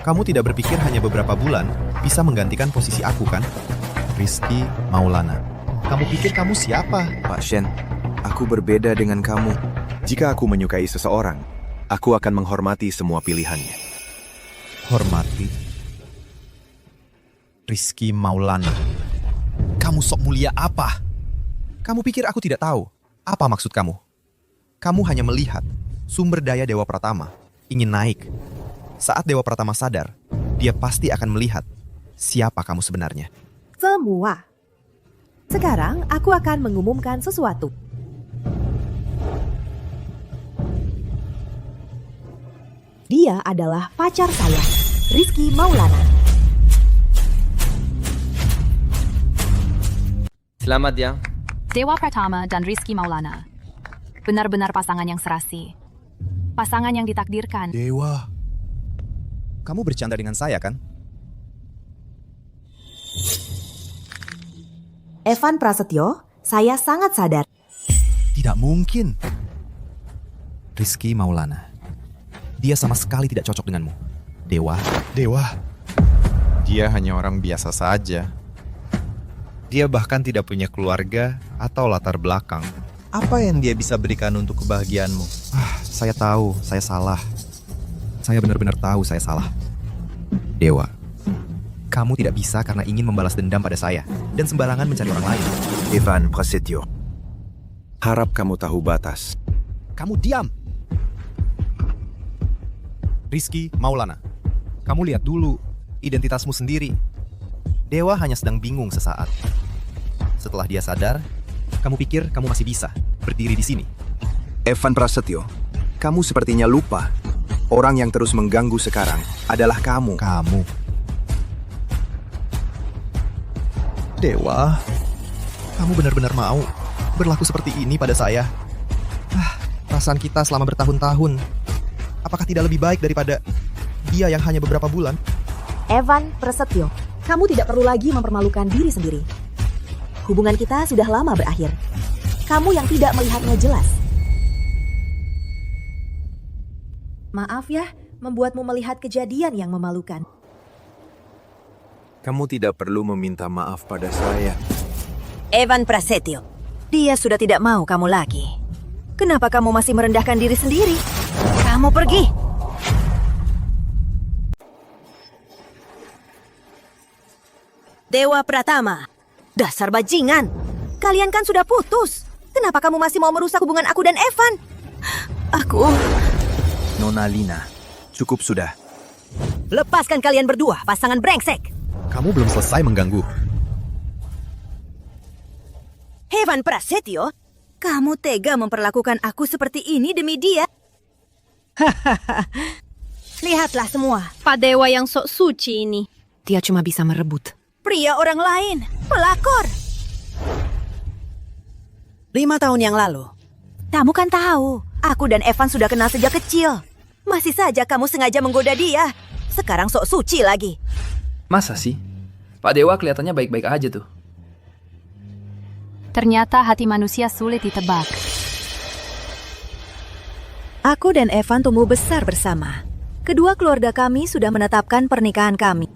Kamu tidak berpikir hanya beberapa bulan bisa menggantikan posisi aku, kan? Rizky Maulana. Kamu pikir kamu siapa? Pak Shen, aku berbeda dengan kamu. Jika aku menyukai seseorang, aku akan menghormati semua pilihannya. Hormati? Rizky Maulana. Kamu sok mulia apa? Kamu pikir aku tidak tahu? Apa maksud kamu? Kamu hanya melihat sumber daya Dewa Pratama ingin naik. Saat Dewa Pratama sadar, dia pasti akan melihat siapa kamu sebenarnya. Semua. Sekarang aku akan mengumumkan sesuatu. Dia adalah pacar saya, Rizky Maulana. Selamat ya. Dewa Pratama dan Rizky Maulana. Benar-benar pasangan yang serasi. Pasangan yang ditakdirkan. Dewa. Kamu bercanda dengan saya, kan? Evan Prasetyo, saya sangat sadar. Tidak mungkin. Rizky Maulana. Dia sama sekali tidak cocok denganmu. Dewa. Dia hanya orang biasa saja. Dia bahkan tidak punya keluarga atau latar belakang. Apa yang dia bisa berikan untuk kebahagiaanmu? Saya tahu, saya salah. Saya benar-benar tahu saya salah. Dewa, kamu tidak bisa karena ingin membalas dendam pada saya dan sembarangan mencari orang lain. Evan Prasetyo, harap kamu tahu batas. Kamu diam! Rizky Maulana, kamu lihat dulu identitasmu sendiri. Dewa hanya sedang bingung sesaat. Setelah dia sadar, kamu pikir kamu masih bisa berdiri di sini. Evan Prasetyo, kamu sepertinya lupa. Orang yang terus mengganggu sekarang adalah kamu. Dewa, kamu benar-benar mau berlaku seperti ini pada saya? Perasaan kita selama bertahun-tahun. Apakah tidak lebih baik daripada dia yang hanya beberapa bulan? Evan Prasetyo, kamu tidak perlu lagi mempermalukan diri sendiri. Hubungan kita sudah lama berakhir. Kamu yang tidak melihatnya jelas. Maaf ya, membuatmu melihat kejadian yang memalukan. Kamu tidak perlu meminta maaf pada saya. Evan Prasetyo, dia sudah tidak mau kamu lagi. Kenapa kamu masih merendahkan diri sendiri? Kamu pergi. Dewa Pratama, dasar bajingan. Kalian kan sudah putus. Kenapa kamu masih mau merusak hubungan aku dan Evan? Nona Lina, cukup sudah. Lepaskan kalian berdua, pasangan brengsek. Kamu belum selesai mengganggu. Evan Prasetyo, kamu tega memperlakukan aku seperti ini demi dia? Lihatlah semua. Pak Dewa yang sok suci ini. Dia cuma bisa merebut. Pria orang lain, pelakor. 5 tahun yang lalu, kamu kan tahu, Aku dan Evan sudah kenal sejak kecil. Masih saja kamu sengaja menggoda dia. Sekarang sok suci lagi. Masa sih? Pak Dewa kelihatannya baik-baik aja tuh. Ternyata hati manusia sulit ditebak. Aku dan Evan tumbuh besar bersama. Kedua keluarga kami sudah menetapkan pernikahan kami.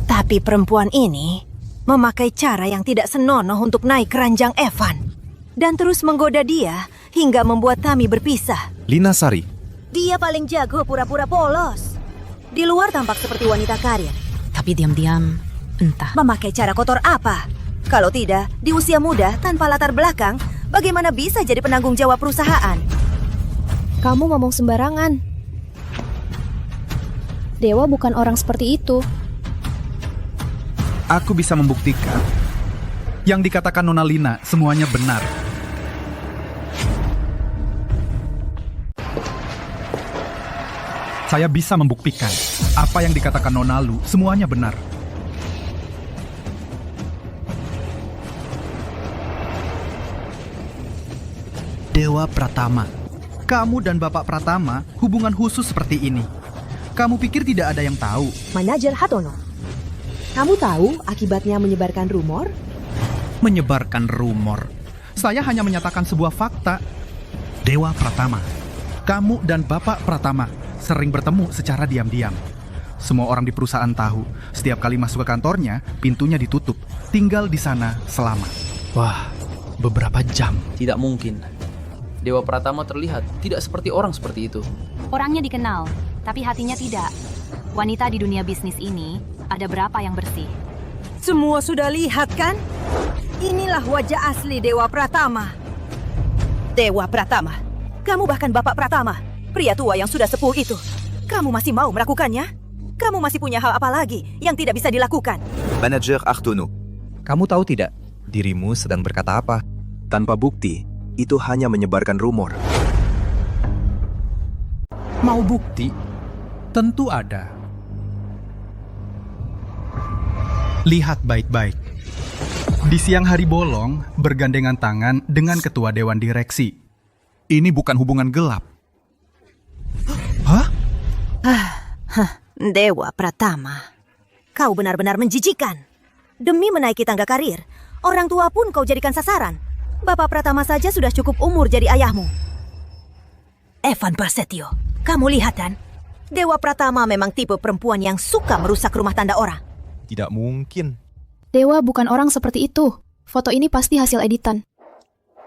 Tapi perempuan ini memakai cara yang tidak senonoh untuk naik keranjang Evan. Dan terus menggoda dia hingga membuat kami berpisah. Lina Sari. Dia paling jago pura-pura polos. Di luar tampak seperti wanita karir. Tapi diam-diam, entah. Memakai cara kotor apa? Kalau tidak, di usia muda tanpa latar belakang, bagaimana bisa jadi penanggung jawab perusahaan? Kamu ngomong sembarangan. Dewa bukan orang seperti itu. Aku bisa membuktikan. Yang dikatakan Nona Lina semuanya benar. Saya bisa membuktikan apa yang dikatakan Nona Lu semuanya benar. Dewa Pratama. Kamu dan Bapak Pratama hubungan khusus seperti ini. Kamu pikir tidak ada yang tahu? Manajer Hartono, kamu tahu akibatnya menyebarkan rumor? Menyebarkan rumor. Saya hanya menyatakan sebuah fakta. Dewa Pratama. Kamu dan Bapak Pratama sering bertemu secara diam-diam. Semua orang di perusahaan tahu, setiap kali masuk ke kantornya, pintunya ditutup. Tinggal di sana selama. Wah, beberapa jam. Tidak mungkin. Dewa Pratama terlihat tidak seperti orang seperti itu. Orangnya dikenal, tapi hatinya tidak. Wanita di dunia bisnis ini, ada berapa yang bersih? Semua sudah lihat kan? Inilah wajah asli Dewa Pratama. Dewa Pratama. Kamu bahkan Bapak Pratama, pria tua yang sudah sepuh itu. Kamu masih mau melakukannya? Kamu masih punya hal apa lagi yang tidak bisa dilakukan? Manajer Hartono. Kamu tahu tidak, dirimu sedang berkata apa? Tanpa bukti, itu hanya menyebarkan rumor. Mau bukti? Tentu ada. Lihat baik-baik. Di siang hari bolong, bergandengan tangan dengan ketua dewan direksi. Ini bukan hubungan gelap. Hah? Dewa Pratama. Kau benar-benar menjijikan. Demi menaiki tangga karir, orang tua pun kau jadikan sasaran. Bapak Pratama saja sudah cukup umur jadi ayahmu. Evan Prasetyo, kamu lihat kan? Dewa Pratama memang tipe perempuan yang suka merusak rumah tangga orang. Tidak mungkin. Dewa bukan orang seperti itu. Foto ini pasti hasil editan.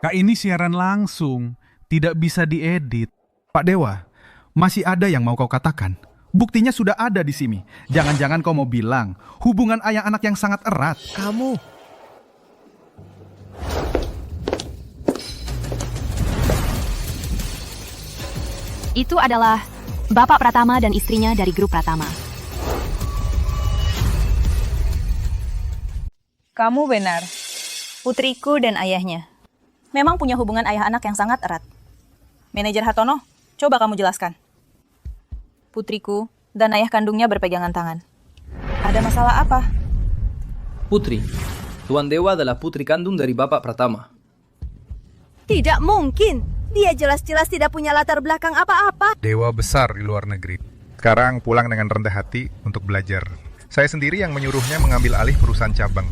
Kak, ini siaran langsung. Tidak bisa diedit. Pak Dewa, masih ada yang mau kau katakan? Buktinya sudah ada di sini. Jangan-jangan kau mau bilang hubungan ayah anak yang sangat erat. Kamu. Itu adalah Bapak Pratama dan istrinya dari grup Pratama. Kamu benar. Putriku dan ayahnya memang punya hubungan ayah anak yang sangat erat. Manajer Hartono, coba kamu jelaskan. Putriku dan ayah kandungnya berpegangan tangan. Ada masalah apa? Putri, Tuan Dewa adalah putri kandung dari Bapak Pratama. Tidak mungkin. Dia jelas-jelas tidak punya latar belakang apa-apa. Dewa besar di luar negeri. Sekarang pulang dengan rendah hati untuk belajar. Saya sendiri yang menyuruhnya mengambil alih perusahaan cabang.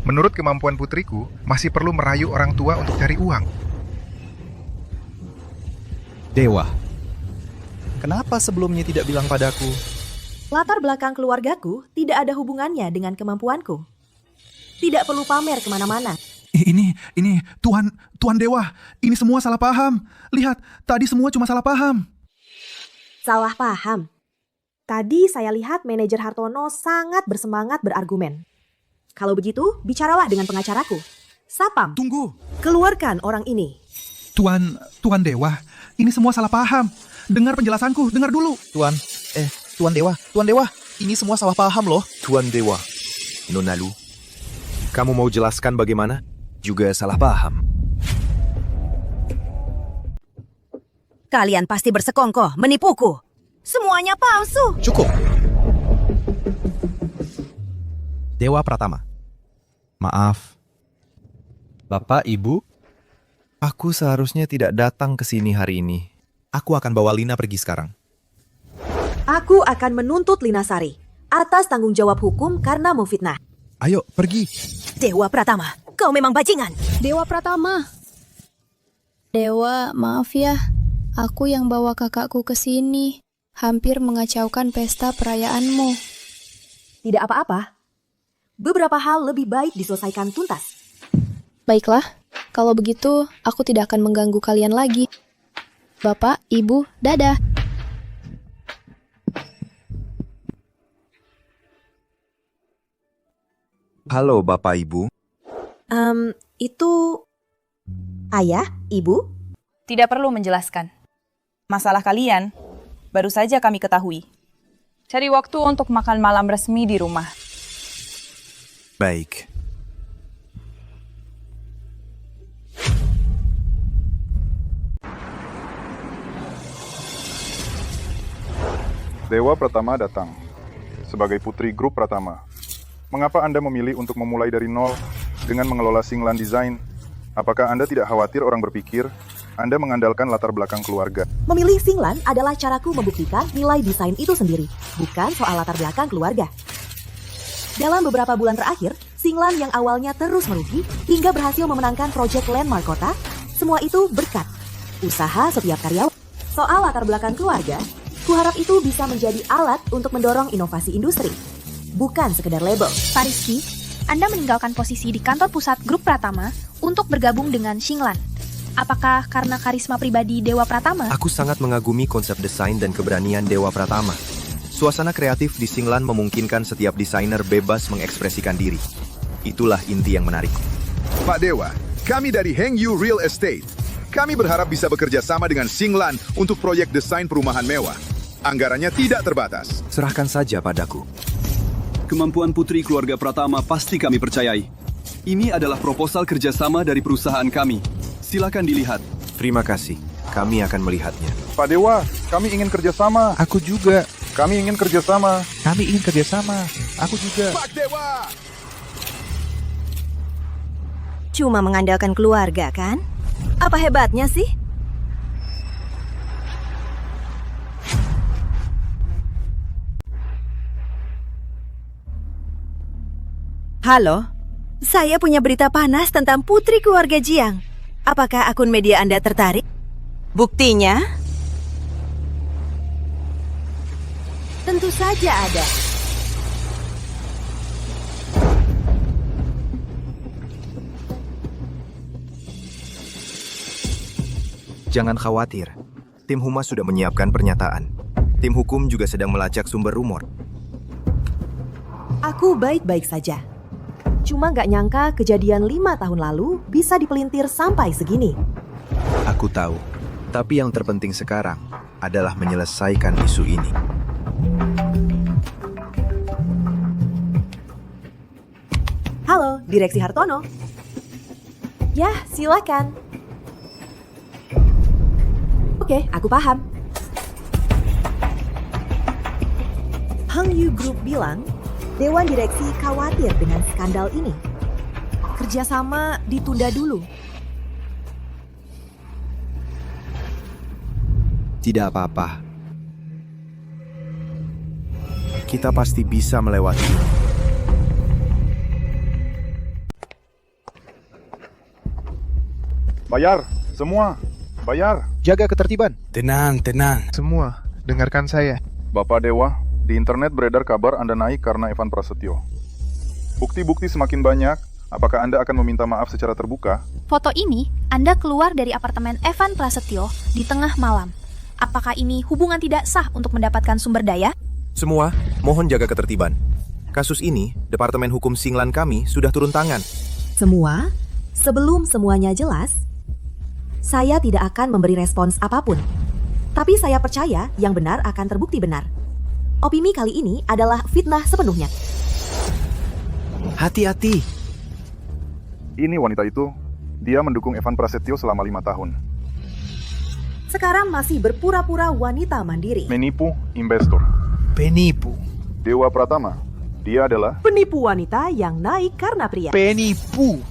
Menurut kemampuan putriku, masih perlu merayu orang tua untuk cari uang. Dewa. Kenapa sebelumnya tidak bilang padaku? Latar belakang keluargaku tidak ada hubungannya dengan kemampuanku. Tidak perlu pamer kemana-mana. Ini, Tuan Dewa, ini semua salah paham. Lihat, tadi semua cuma salah paham. Salah paham? Tadi saya lihat manajer Hartono sangat bersemangat berargumen. Kalau begitu, bicaralah dengan pengacaraku. Sapam. Tunggu. Keluarkan orang ini. Tuan Dewa, ini semua salah paham. Dengar penjelasanku, dengar dulu. Tuan Dewa, ini semua salah paham loh. Tuan Dewa, Nona Lu, kamu mau jelaskan bagaimana? Juga salah paham. Kalian pasti bersekongkol, menipuku. Semuanya palsu. Cukup. Dewa Pratama. Maaf. Bapak, Ibu, aku seharusnya tidak datang ke sini hari ini. Aku akan bawa Lina pergi sekarang. Aku akan menuntut Lina Sari atas tanggung jawab hukum karena memfitnah. Ayo, pergi. Dewa Pratama, kau memang bajingan. Dewa Pratama. Dewa, maaf ya. Aku yang bawa kakakku ke sini. Hampir mengacaukan pesta perayaanmu. Tidak apa-apa. Beberapa hal lebih baik diselesaikan tuntas. Baiklah, kalau begitu aku tidak akan mengganggu kalian lagi. Bapak, Ibu, dadah. Halo Bapak Ibu. Itu Ayah, Ibu? Tidak perlu menjelaskan. Masalah kalian baru saja kami ketahui. Cari waktu untuk makan malam resmi di rumah. Baik. Dewa Pratama datang. Sebagai putri grup Pratama, mengapa Anda memilih untuk memulai dari nol dengan mengelola Singlan Design? Apakah Anda tidak khawatir orang berpikir Anda mengandalkan latar belakang keluarga? Memilih Singlan adalah caraku membuktikan nilai desain itu sendiri, bukan soal latar belakang keluarga. Dalam beberapa bulan terakhir, Singlan yang awalnya terus merugi hingga berhasil memenangkan proyek landmark kota, semua itu berkat usaha setiap karyawan. Soal latar belakang keluarga, kuharap itu bisa menjadi alat untuk mendorong inovasi industri, bukan sekedar label. Pak Rizky, Anda meninggalkan posisi di kantor pusat grup Pratama untuk bergabung dengan Singlan. Apakah karena karisma pribadi Dewa Pratama? Aku sangat mengagumi konsep desain dan keberanian Dewa Pratama. Suasana kreatif di Singlan memungkinkan setiap desainer bebas mengekspresikan diri. Itulah inti yang menarik. Pak Dewa, kami dari Heng Yu Real Estate. Kami berharap bisa bekerja sama dengan Singlan untuk proyek desain perumahan mewah. Anggarannya tidak terbatas. Serahkan saja padaku. Kemampuan putri keluarga Pratama pasti kami percayai. Ini adalah proposal kerjasama dari perusahaan kami. Silakan dilihat. Terima kasih. Kami akan melihatnya. Pak Dewa, kami ingin kerjasama. Aku juga. Kami ingin kerjasama. Kami ingin kerjasama. Aku juga. Pak Dewa! Cuma mengandalkan keluarga, kan? Apa hebatnya sih? Halo, saya punya berita panas tentang putri keluarga Jiang. Apakah akun media Anda tertarik? Buktinya? Tentu saja ada. Jangan khawatir. Tim Humas sudah menyiapkan pernyataan. Tim hukum juga sedang melacak sumber rumor. Aku baik-baik saja. Cuma nggak nyangka kejadian 5 tahun lalu bisa dipelintir sampai segini. Aku tahu. Tapi yang terpenting sekarang adalah menyelesaikan isu ini. Halo, Direksi Hartono. Ya, silakan. Oke, aku paham. Heng Yu Group bilang, Dewan Direksi khawatir dengan skandal ini. Kerjasama ditunda dulu. Tidak apa-apa. Kita pasti bisa melewati. Bayar, semua. Bayar. Jaga ketertiban. Tenang, tenang. Semua, dengarkan saya. Bapak Dewa, di internet beredar kabar Anda naik karena Evan Prasetyo. Bukti-bukti semakin banyak. Apakah Anda akan meminta maaf secara terbuka? Foto ini, Anda keluar dari apartemen Evan Prasetyo di tengah malam. Apakah ini hubungan tidak sah untuk mendapatkan sumber daya? Semua, mohon jaga ketertiban. Kasus ini, Departemen Hukum Singlan kami sudah turun tangan. Semua, sebelum semuanya jelas, saya tidak akan memberi respons apapun. Tapi saya percaya yang benar akan terbukti benar. Opini kali ini adalah fitnah sepenuhnya. Hati-hati. Ini wanita itu, dia mendukung Evan Prasetyo selama 5 tahun. Sekarang masih berpura-pura wanita mandiri. Menipu investor. Penipu. Dewa Pratama, dia adalah penipu wanita yang naik karena pria. Penipu.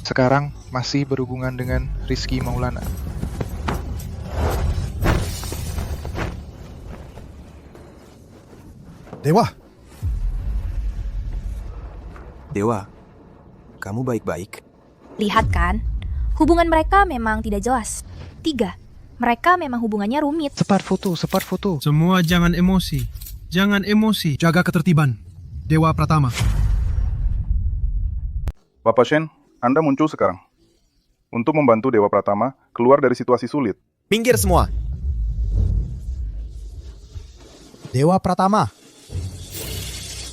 Sekarang masih berhubungan dengan Rizky Maulana. Dewa. Dewa, kamu baik-baik? Lihat kan, hubungan mereka memang tidak jelas. 3, mereka memang hubungannya rumit. Cepat foto. Semua jangan emosi. Jangan emosi. Jaga ketertiban. Dewa Pratama. Bapak Shen, Anda muncul sekarang. Untuk membantu Dewa Pratama keluar dari situasi sulit. Minggir semua. Dewa Pratama.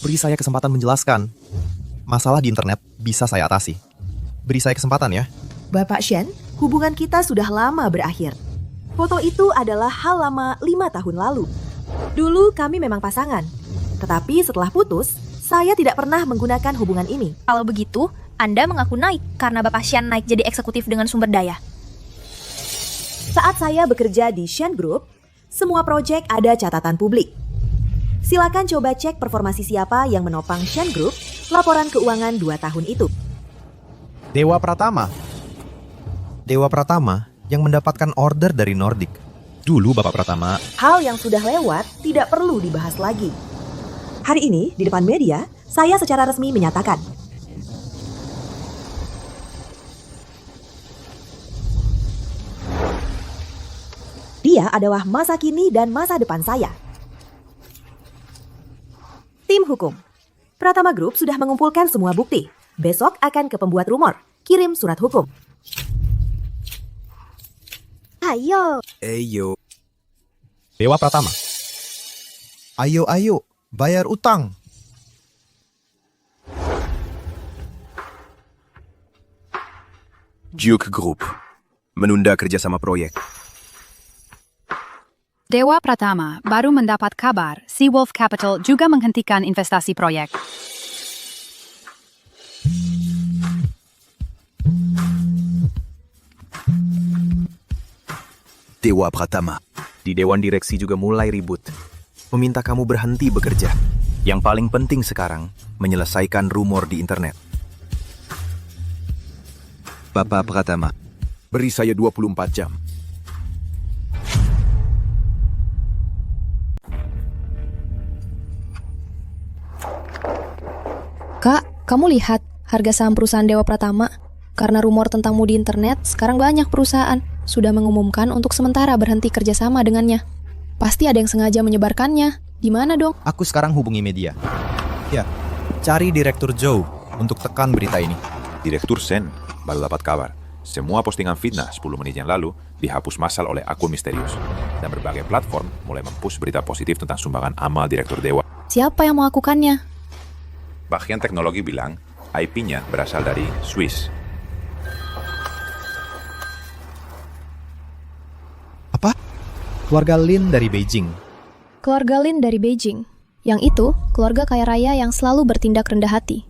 Beri saya kesempatan menjelaskan. Masalah di internet bisa saya atasi. Beri saya kesempatan ya. Bapak Shen, hubungan kita sudah lama berakhir. Foto itu adalah hal lama 5 tahun lalu. Dulu kami memang pasangan. Tetapi setelah putus, saya tidak pernah menggunakan hubungan ini. Kalau begitu, Anda mengaku naik karena Bapak Shen naik jadi eksekutif dengan sumber daya. Saat saya bekerja di Shen Group, semua proyek ada catatan publik. Silakan coba cek performasi siapa yang menopang Shen Group laporan keuangan 2 tahun itu. Dewa Pratama. Dewa Pratama yang mendapatkan order dari Nordic. Dulu Bapak Pratama. Hal yang sudah lewat tidak perlu dibahas lagi. Hari ini, di depan media, saya secara resmi menyatakan dia adalah masa kini dan masa depan saya. Tim hukum. Pratama Group sudah mengumpulkan semua bukti. Besok akan ke pembuat rumor. Kirim surat hukum. Ayo. Eyo. Dewa Pratama. Ayo, bayar utang. Duke Group menunda kerjasama proyek. Dewa Pratama baru mendapat kabar Seawolf Capital juga menghentikan investasi proyek. Dewa Pratama di Dewan Direksi juga mulai ribut, meminta kamu berhenti bekerja. Yang paling penting sekarang, menyelesaikan rumor di internet. Bapak Pratama, beri saya 24 jam. Kak, kamu lihat harga saham perusahaan Dewa Pratama? Karena rumor tentangmu di internet, sekarang banyak perusahaan sudah mengumumkan untuk sementara berhenti kerjasama dengannya. Pasti ada yang sengaja menyebarkannya. Gimana dong? Aku sekarang hubungi media. Ya, cari Direktur Zhou untuk tekan berita ini. Direktur Shen baru dapat kabar. Semua postingan fitnah 10 menit yang lalu dihapus massal oleh akun misterius. Dan berbagai platform mulai mempush berita positif tentang sumbangan amal Direktur Dewa. Siapa yang melakukannya? Bagian teknologi bilang IP-nya berasal dari Swiss. Keluarga Lin dari Beijing. Keluarga Lin dari Beijing. Yang itu, keluarga kaya raya yang selalu bertindak rendah hati.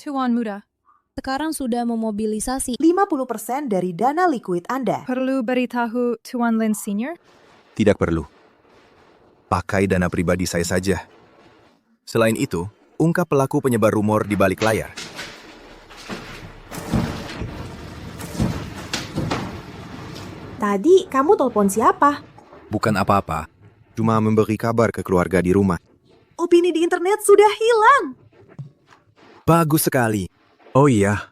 Tuan Muda, Sekarang sudah memobilisasi 50% dari dana liquid Anda. perlu beritahu Tuan Lin Senior? Tidak perlu. Pakai dana pribadi saya saja. Selain itu, ungkap pelaku penyebar rumor di balik layar. Tadi kamu telepon siapa? Bukan apa-apa, cuma memberi kabar ke keluarga di rumah. Opini di internet sudah hilang. Bagus sekali. Oh iya,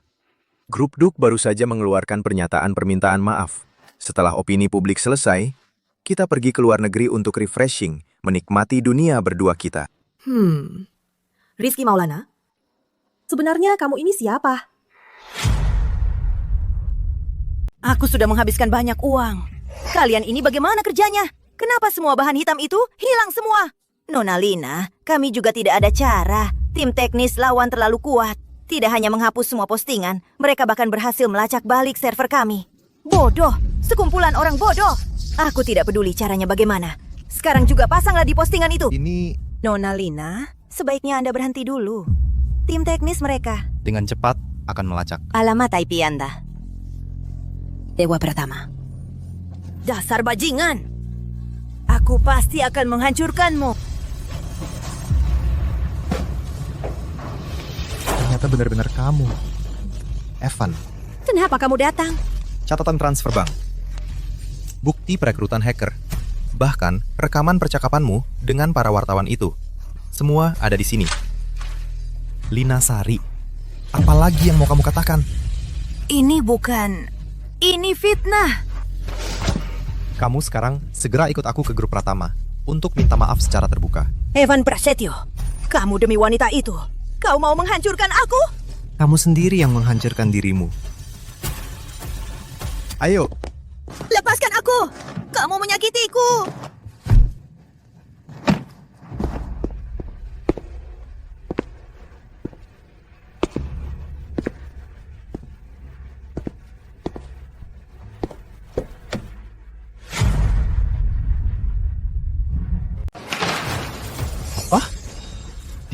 Grup Duk baru saja mengeluarkan pernyataan permintaan maaf. Setelah opini publik selesai, kita pergi ke luar negeri untuk refreshing, menikmati dunia berdua kita. Rizky Maulana, sebenarnya kamu ini siapa? Aku sudah menghabiskan banyak uang. Kalian ini bagaimana kerjanya? Kenapa semua bahan hitam itu hilang semua? Nona Lina, kami juga tidak ada cara. Tim teknis lawan terlalu kuat. Tidak hanya menghapus semua postingan, mereka bahkan berhasil melacak balik server kami. Bodoh, sekumpulan orang bodoh. Aku tidak peduli caranya bagaimana. Sekarang juga pasanglah di postingan itu. Ini... Nona Lina, sebaiknya Anda berhenti dulu. Tim teknis mereka. Dengan cepat akan melacak. Alamat IP Anda. Dewa Pratama. Dasar bajingan. Aku pasti akan menghancurkanmu. Ternyata benar-benar kamu. Evan. Kenapa kamu datang? Catatan transfer bank. Bukti perekrutan hacker. Bahkan, rekaman percakapanmu dengan para wartawan itu. Semua ada di sini. Lina Sari, apalagi yang mau kamu katakan? Ini fitnah. Kamu sekarang segera ikut aku ke grup Pratama untuk minta maaf secara terbuka. Evan Prasetyo, kamu demi wanita itu, kau mau menghancurkan aku? Kamu sendiri yang menghancurkan dirimu. Ayo. Lepaskan aku! Kamu menyakitiku!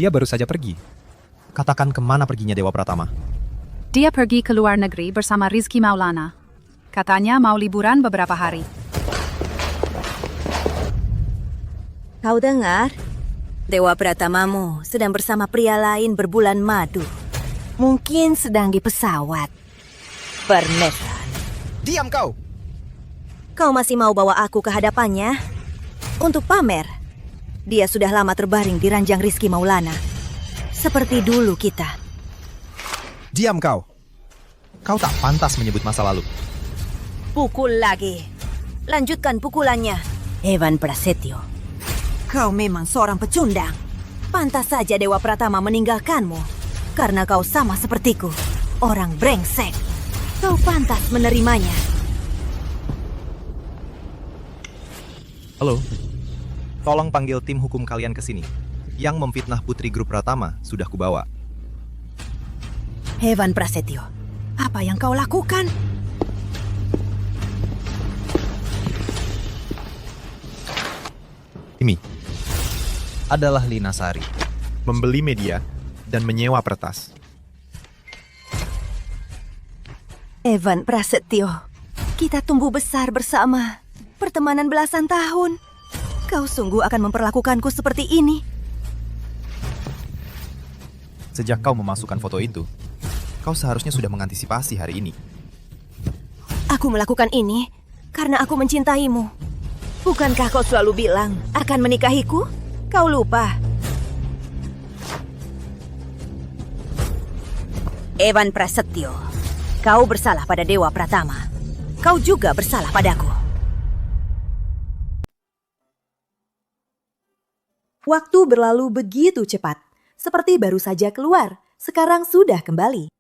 Dia baru saja pergi. Katakan kemana perginya Dewa Pratama. Dia pergi ke luar negeri bersama Rizky Maulana. Katanya mau liburan beberapa hari. Kau dengar? Dewa Pratamamu sedang bersama pria lain berbulan madu. Mungkin sedang di pesawat. Permesan. Diam kau! Kau masih mau bawa aku ke hadapannya? Untuk pamer? Dia sudah lama terbaring di ranjang Rizky Maulana. Seperti dulu kita. Diam kau! Kau tak pantas menyebut masa lalu. Pukul lagi. Lanjutkan pukulannya. Evan Prasetyo. Kau memang seorang pecundang. Pantas saja Dewa Pratama meninggalkanmu. Karena kau sama sepertiku. Orang brengsek. Kau pantas menerimanya. Halo. Tolong panggil tim hukum kalian ke sini. Yang memfitnah putri grup Pratama sudah kubawa. Evan Prasetyo, apa yang kau lakukan? Ini adalah Lina Sari. Membeli media dan menyewa peretas. Evan Prasetyo, kita tumbuh besar bersama. Pertemanan belasan tahun. Kau sungguh akan memperlakukanku seperti ini? Sejak kau memasukkan foto itu, kau seharusnya sudah mengantisipasi hari ini. Aku melakukan ini karena aku mencintaimu. Bukankah kau selalu bilang akan menikahiku? Kau lupa. Evan Prasetyo, kau bersalah pada Dewa Pratama. Kau juga bersalah padaku. Waktu berlalu begitu cepat, seperti baru saja keluar, sekarang sudah kembali.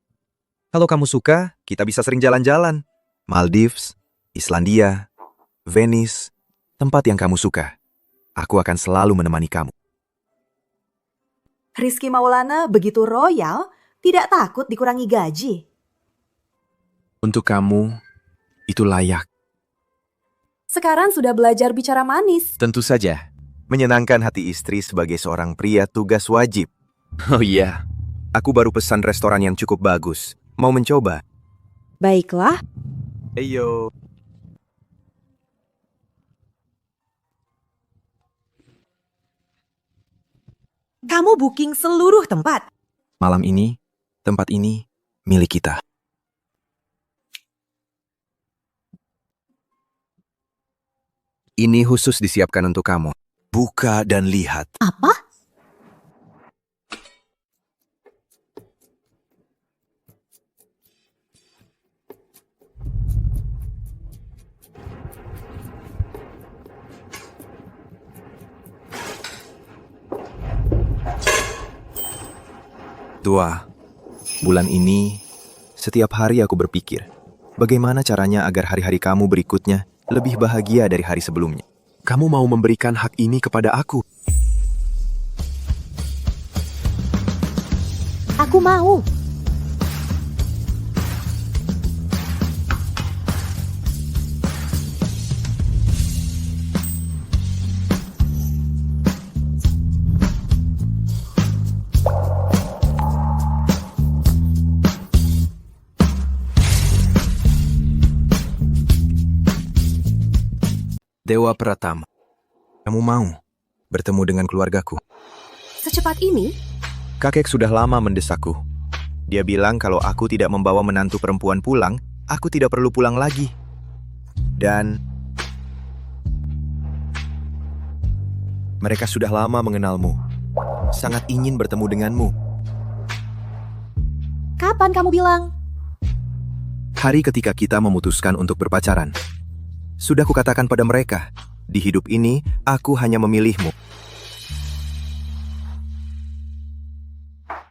Kalau kamu suka, kita bisa sering jalan-jalan. Maldives, Islandia, Venice, tempat yang kamu suka. Aku akan selalu menemani kamu. Rizky Maulana begitu royal, tidak takut dikurangi gaji. Untuk kamu, itu layak. Sekarang sudah belajar bicara manis. Tentu saja. Menyenangkan hati istri sebagai seorang pria tugas wajib. Oh iya, aku baru pesan restoran yang cukup bagus. Mau mencoba? Baiklah. Ayo. Kamu booking seluruh tempat. Malam ini, tempat ini milik kita. Ini khusus disiapkan untuk kamu. Buka dan lihat. Apa? Tua, bulan ini, setiap hari aku berpikir, bagaimana caranya agar hari-hari kamu berikutnya lebih bahagia dari hari sebelumnya. Kamu mau memberikan hak ini kepada aku? Aku mau. Dewa Pratama, kamu mau bertemu dengan keluargaku? Secepat ini? Kakek sudah lama mendesakku. Dia bilang kalau aku tidak membawa menantu perempuan pulang, aku tidak perlu pulang lagi. Dan Mereka sudah lama mengenalmu. Sangat ingin bertemu denganmu. Kapan kamu bilang? Hari ketika kita memutuskan untuk berpacaran. Sudah kukatakan pada mereka, di hidup ini aku hanya memilihmu.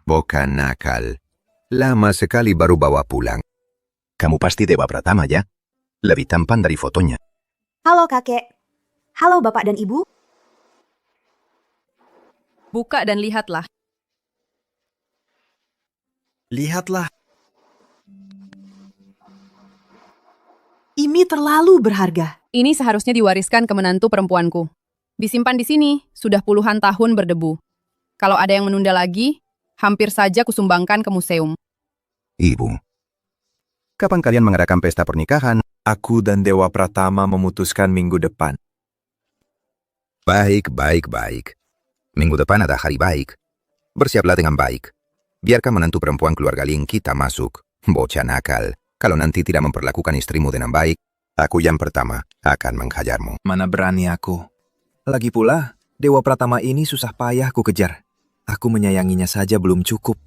Bukan nakal. Lama sekali baru bawa pulang. Kamu pasti Dewa Pratama ya? Lebih tampan dari fotonya. Halo kakek. Halo bapak dan ibu. Buka dan lihatlah. Lihatlah. Ini terlalu berharga. Ini seharusnya diwariskan ke menantu perempuanku. Disimpan di sini, sudah puluhan tahun berdebu. Kalau ada yang menunda lagi, hampir saja kusumbangkan ke museum. Ibu, kapan kalian mengadakan pesta pernikahan? Aku dan Dewa Pratama memutuskan minggu depan. Baik. Minggu depan ada hari baik. Bersiaplah dengan baik. Biarkan menantu perempuan keluarga Ling kita masuk. Bocah nakal. Kalau nanti tidak memperlakukan istrimu dengan baik, aku yang pertama akan menghajarmu. Mana berani aku. Lagi pula, Dewa Pratama ini susah payah ku kejar. Aku menyayanginya saja belum cukup.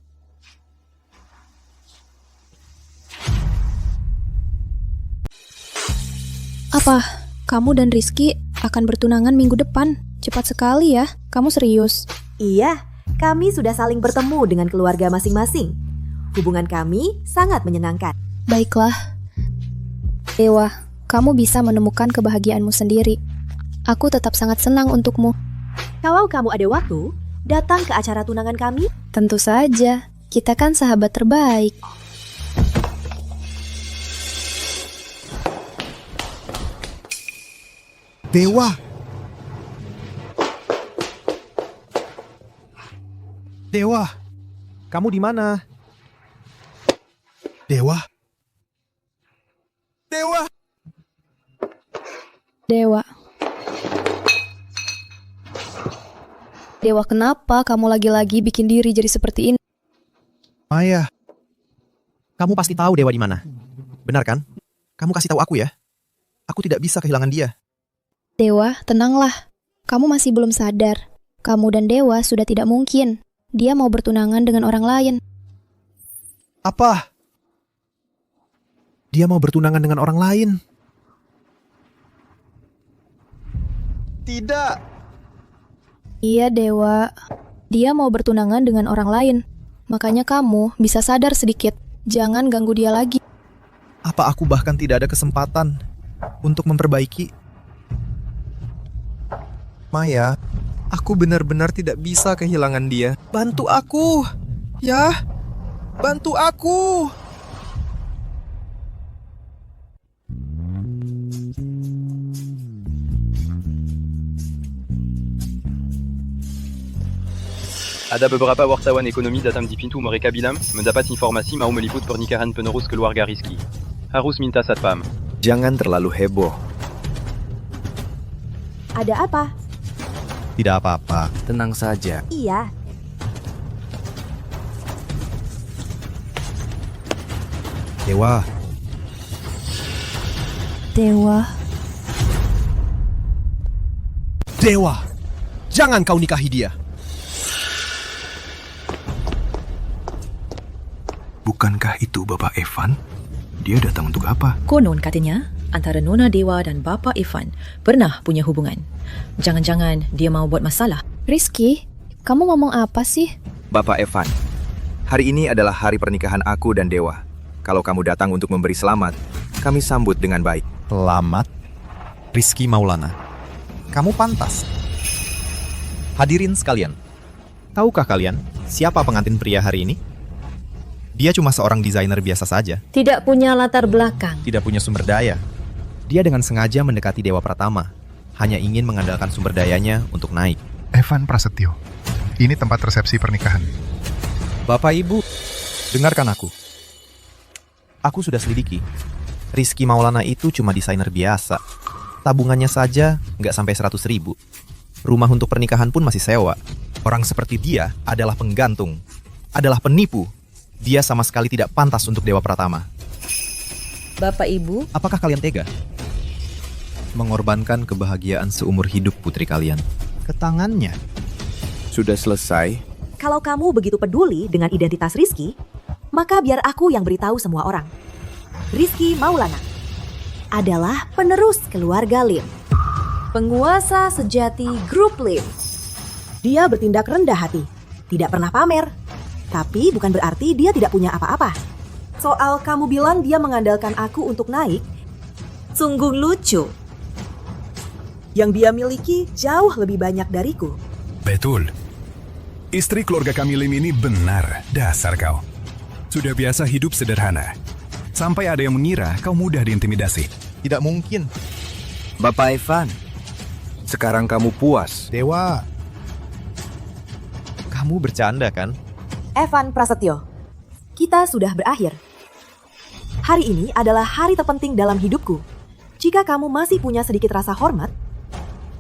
Apa? Kamu dan Rizky akan bertunangan minggu depan? Cepat sekali ya, kamu serius? Iya, kami sudah saling bertemu dengan keluarga masing-masing. Hubungan kami sangat menyenangkan. Baiklah. Dewa, kamu bisa menemukan kebahagiaanmu sendiri. Aku tetap sangat senang untukmu. Kalau kamu ada waktu, datang ke acara tunangan kami? Tentu saja, kita kan sahabat terbaik. Dewa! Dewa! Kamu di mana? Dewa! Dewa. Dewa, kenapa kamu lagi-lagi bikin diri jadi seperti ini? Maya. Kamu pasti tahu Dewa di mana. Benar kan? Kamu kasih tahu aku ya. Aku tidak bisa kehilangan dia. Dewa, tenanglah. Kamu masih belum sadar. Kamu dan Dewa sudah tidak mungkin. Dia mau bertunangan dengan orang lain. Apa? Dia mau bertunangan dengan orang lain. Tidak. Iya, Dewa. Dia mau bertunangan dengan orang lain. Makanya kamu bisa sadar sedikit. Jangan ganggu dia lagi. Apa aku bahkan tidak ada kesempatan untuk memperbaiki? Maya, aku benar-benar tidak bisa kehilangan dia. Bantu aku. Ya. Bantu aku. Ada beberapa wartawan ekonomi datang di pintu mereka bilang mendapat informasi mau meliput pernikahan penerus keluarga Rizky. Harus minta satpam. Jangan terlalu heboh. Ada apa? Tidak apa-apa. Tenang saja. Iya. Dewa. Dewa. Dewa. Jangan kau nikahi dia. Bukankah itu Bapak Evan? Dia datang untuk apa? Konon katanya, antara Nona Dewa dan Bapak Evan pernah punya hubungan. Jangan-jangan dia mau buat masalah. Rizky, kamu ngomong apa sih? Bapak Evan, hari ini adalah hari pernikahan aku dan Dewa. Kalau kamu datang untuk memberi selamat, kami sambut dengan baik. Selamat, Rizky Maulana. Kamu pantas. Hadirin sekalian, tahukah kalian siapa pengantin pria hari ini? Dia cuma seorang desainer biasa saja. Tidak punya latar belakang. Tidak punya sumber daya. Dia dengan sengaja mendekati Dewa Pratama. Hanya ingin mengandalkan sumber dayanya untuk naik. Evan Prasetyo. Ini tempat resepsi pernikahan. Bapak Ibu, dengarkan aku. Aku sudah selidiki. Rizky Maulana itu cuma desainer biasa. Tabungannya saja nggak sampai 100.000. Rumah untuk pernikahan pun masih sewa. Orang seperti dia adalah penggantung. Adalah penipu. Dia sama sekali tidak pantas untuk Dewa Pratama. Bapak Ibu, apakah kalian tega mengorbankan kebahagiaan seumur hidup putri kalian ke tangannya. Sudah selesai? Kalau kamu begitu peduli dengan identitas Rizky, maka biar aku yang beritahu semua orang. Rizky Maulana adalah penerus keluarga Lim. Penguasa sejati grup Lim. Dia bertindak rendah hati, tidak pernah pamer. Tapi bukan berarti dia tidak punya apa-apa. Soal kamu bilang dia mengandalkan aku untuk naik, sungguh lucu. Yang dia miliki jauh lebih banyak dariku. Betul. Istri keluarga kami Lim ini benar, dasar kau. Sudah biasa hidup sederhana. Sampai ada yang mengira kau mudah diintimidasi. Tidak mungkin. Bapak Evan, sekarang kamu puas? Dewa, kamu bercanda kan? Evan Prasetyo, kita sudah berakhir. Hari ini adalah hari terpenting dalam hidupku. Jika kamu masih punya sedikit rasa hormat,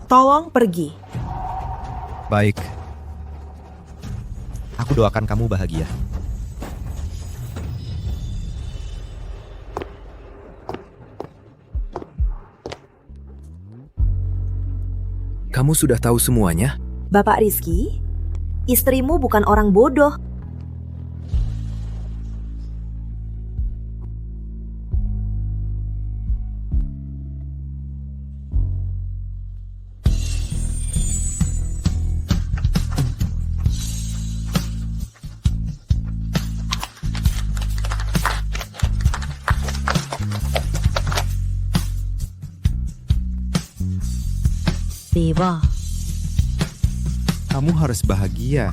tolong pergi. Baik. Aku doakan kamu bahagia. Kamu sudah tahu semuanya? Bapak Rizky, istrimu bukan orang bodoh. Dewa, Kamu harus bahagia.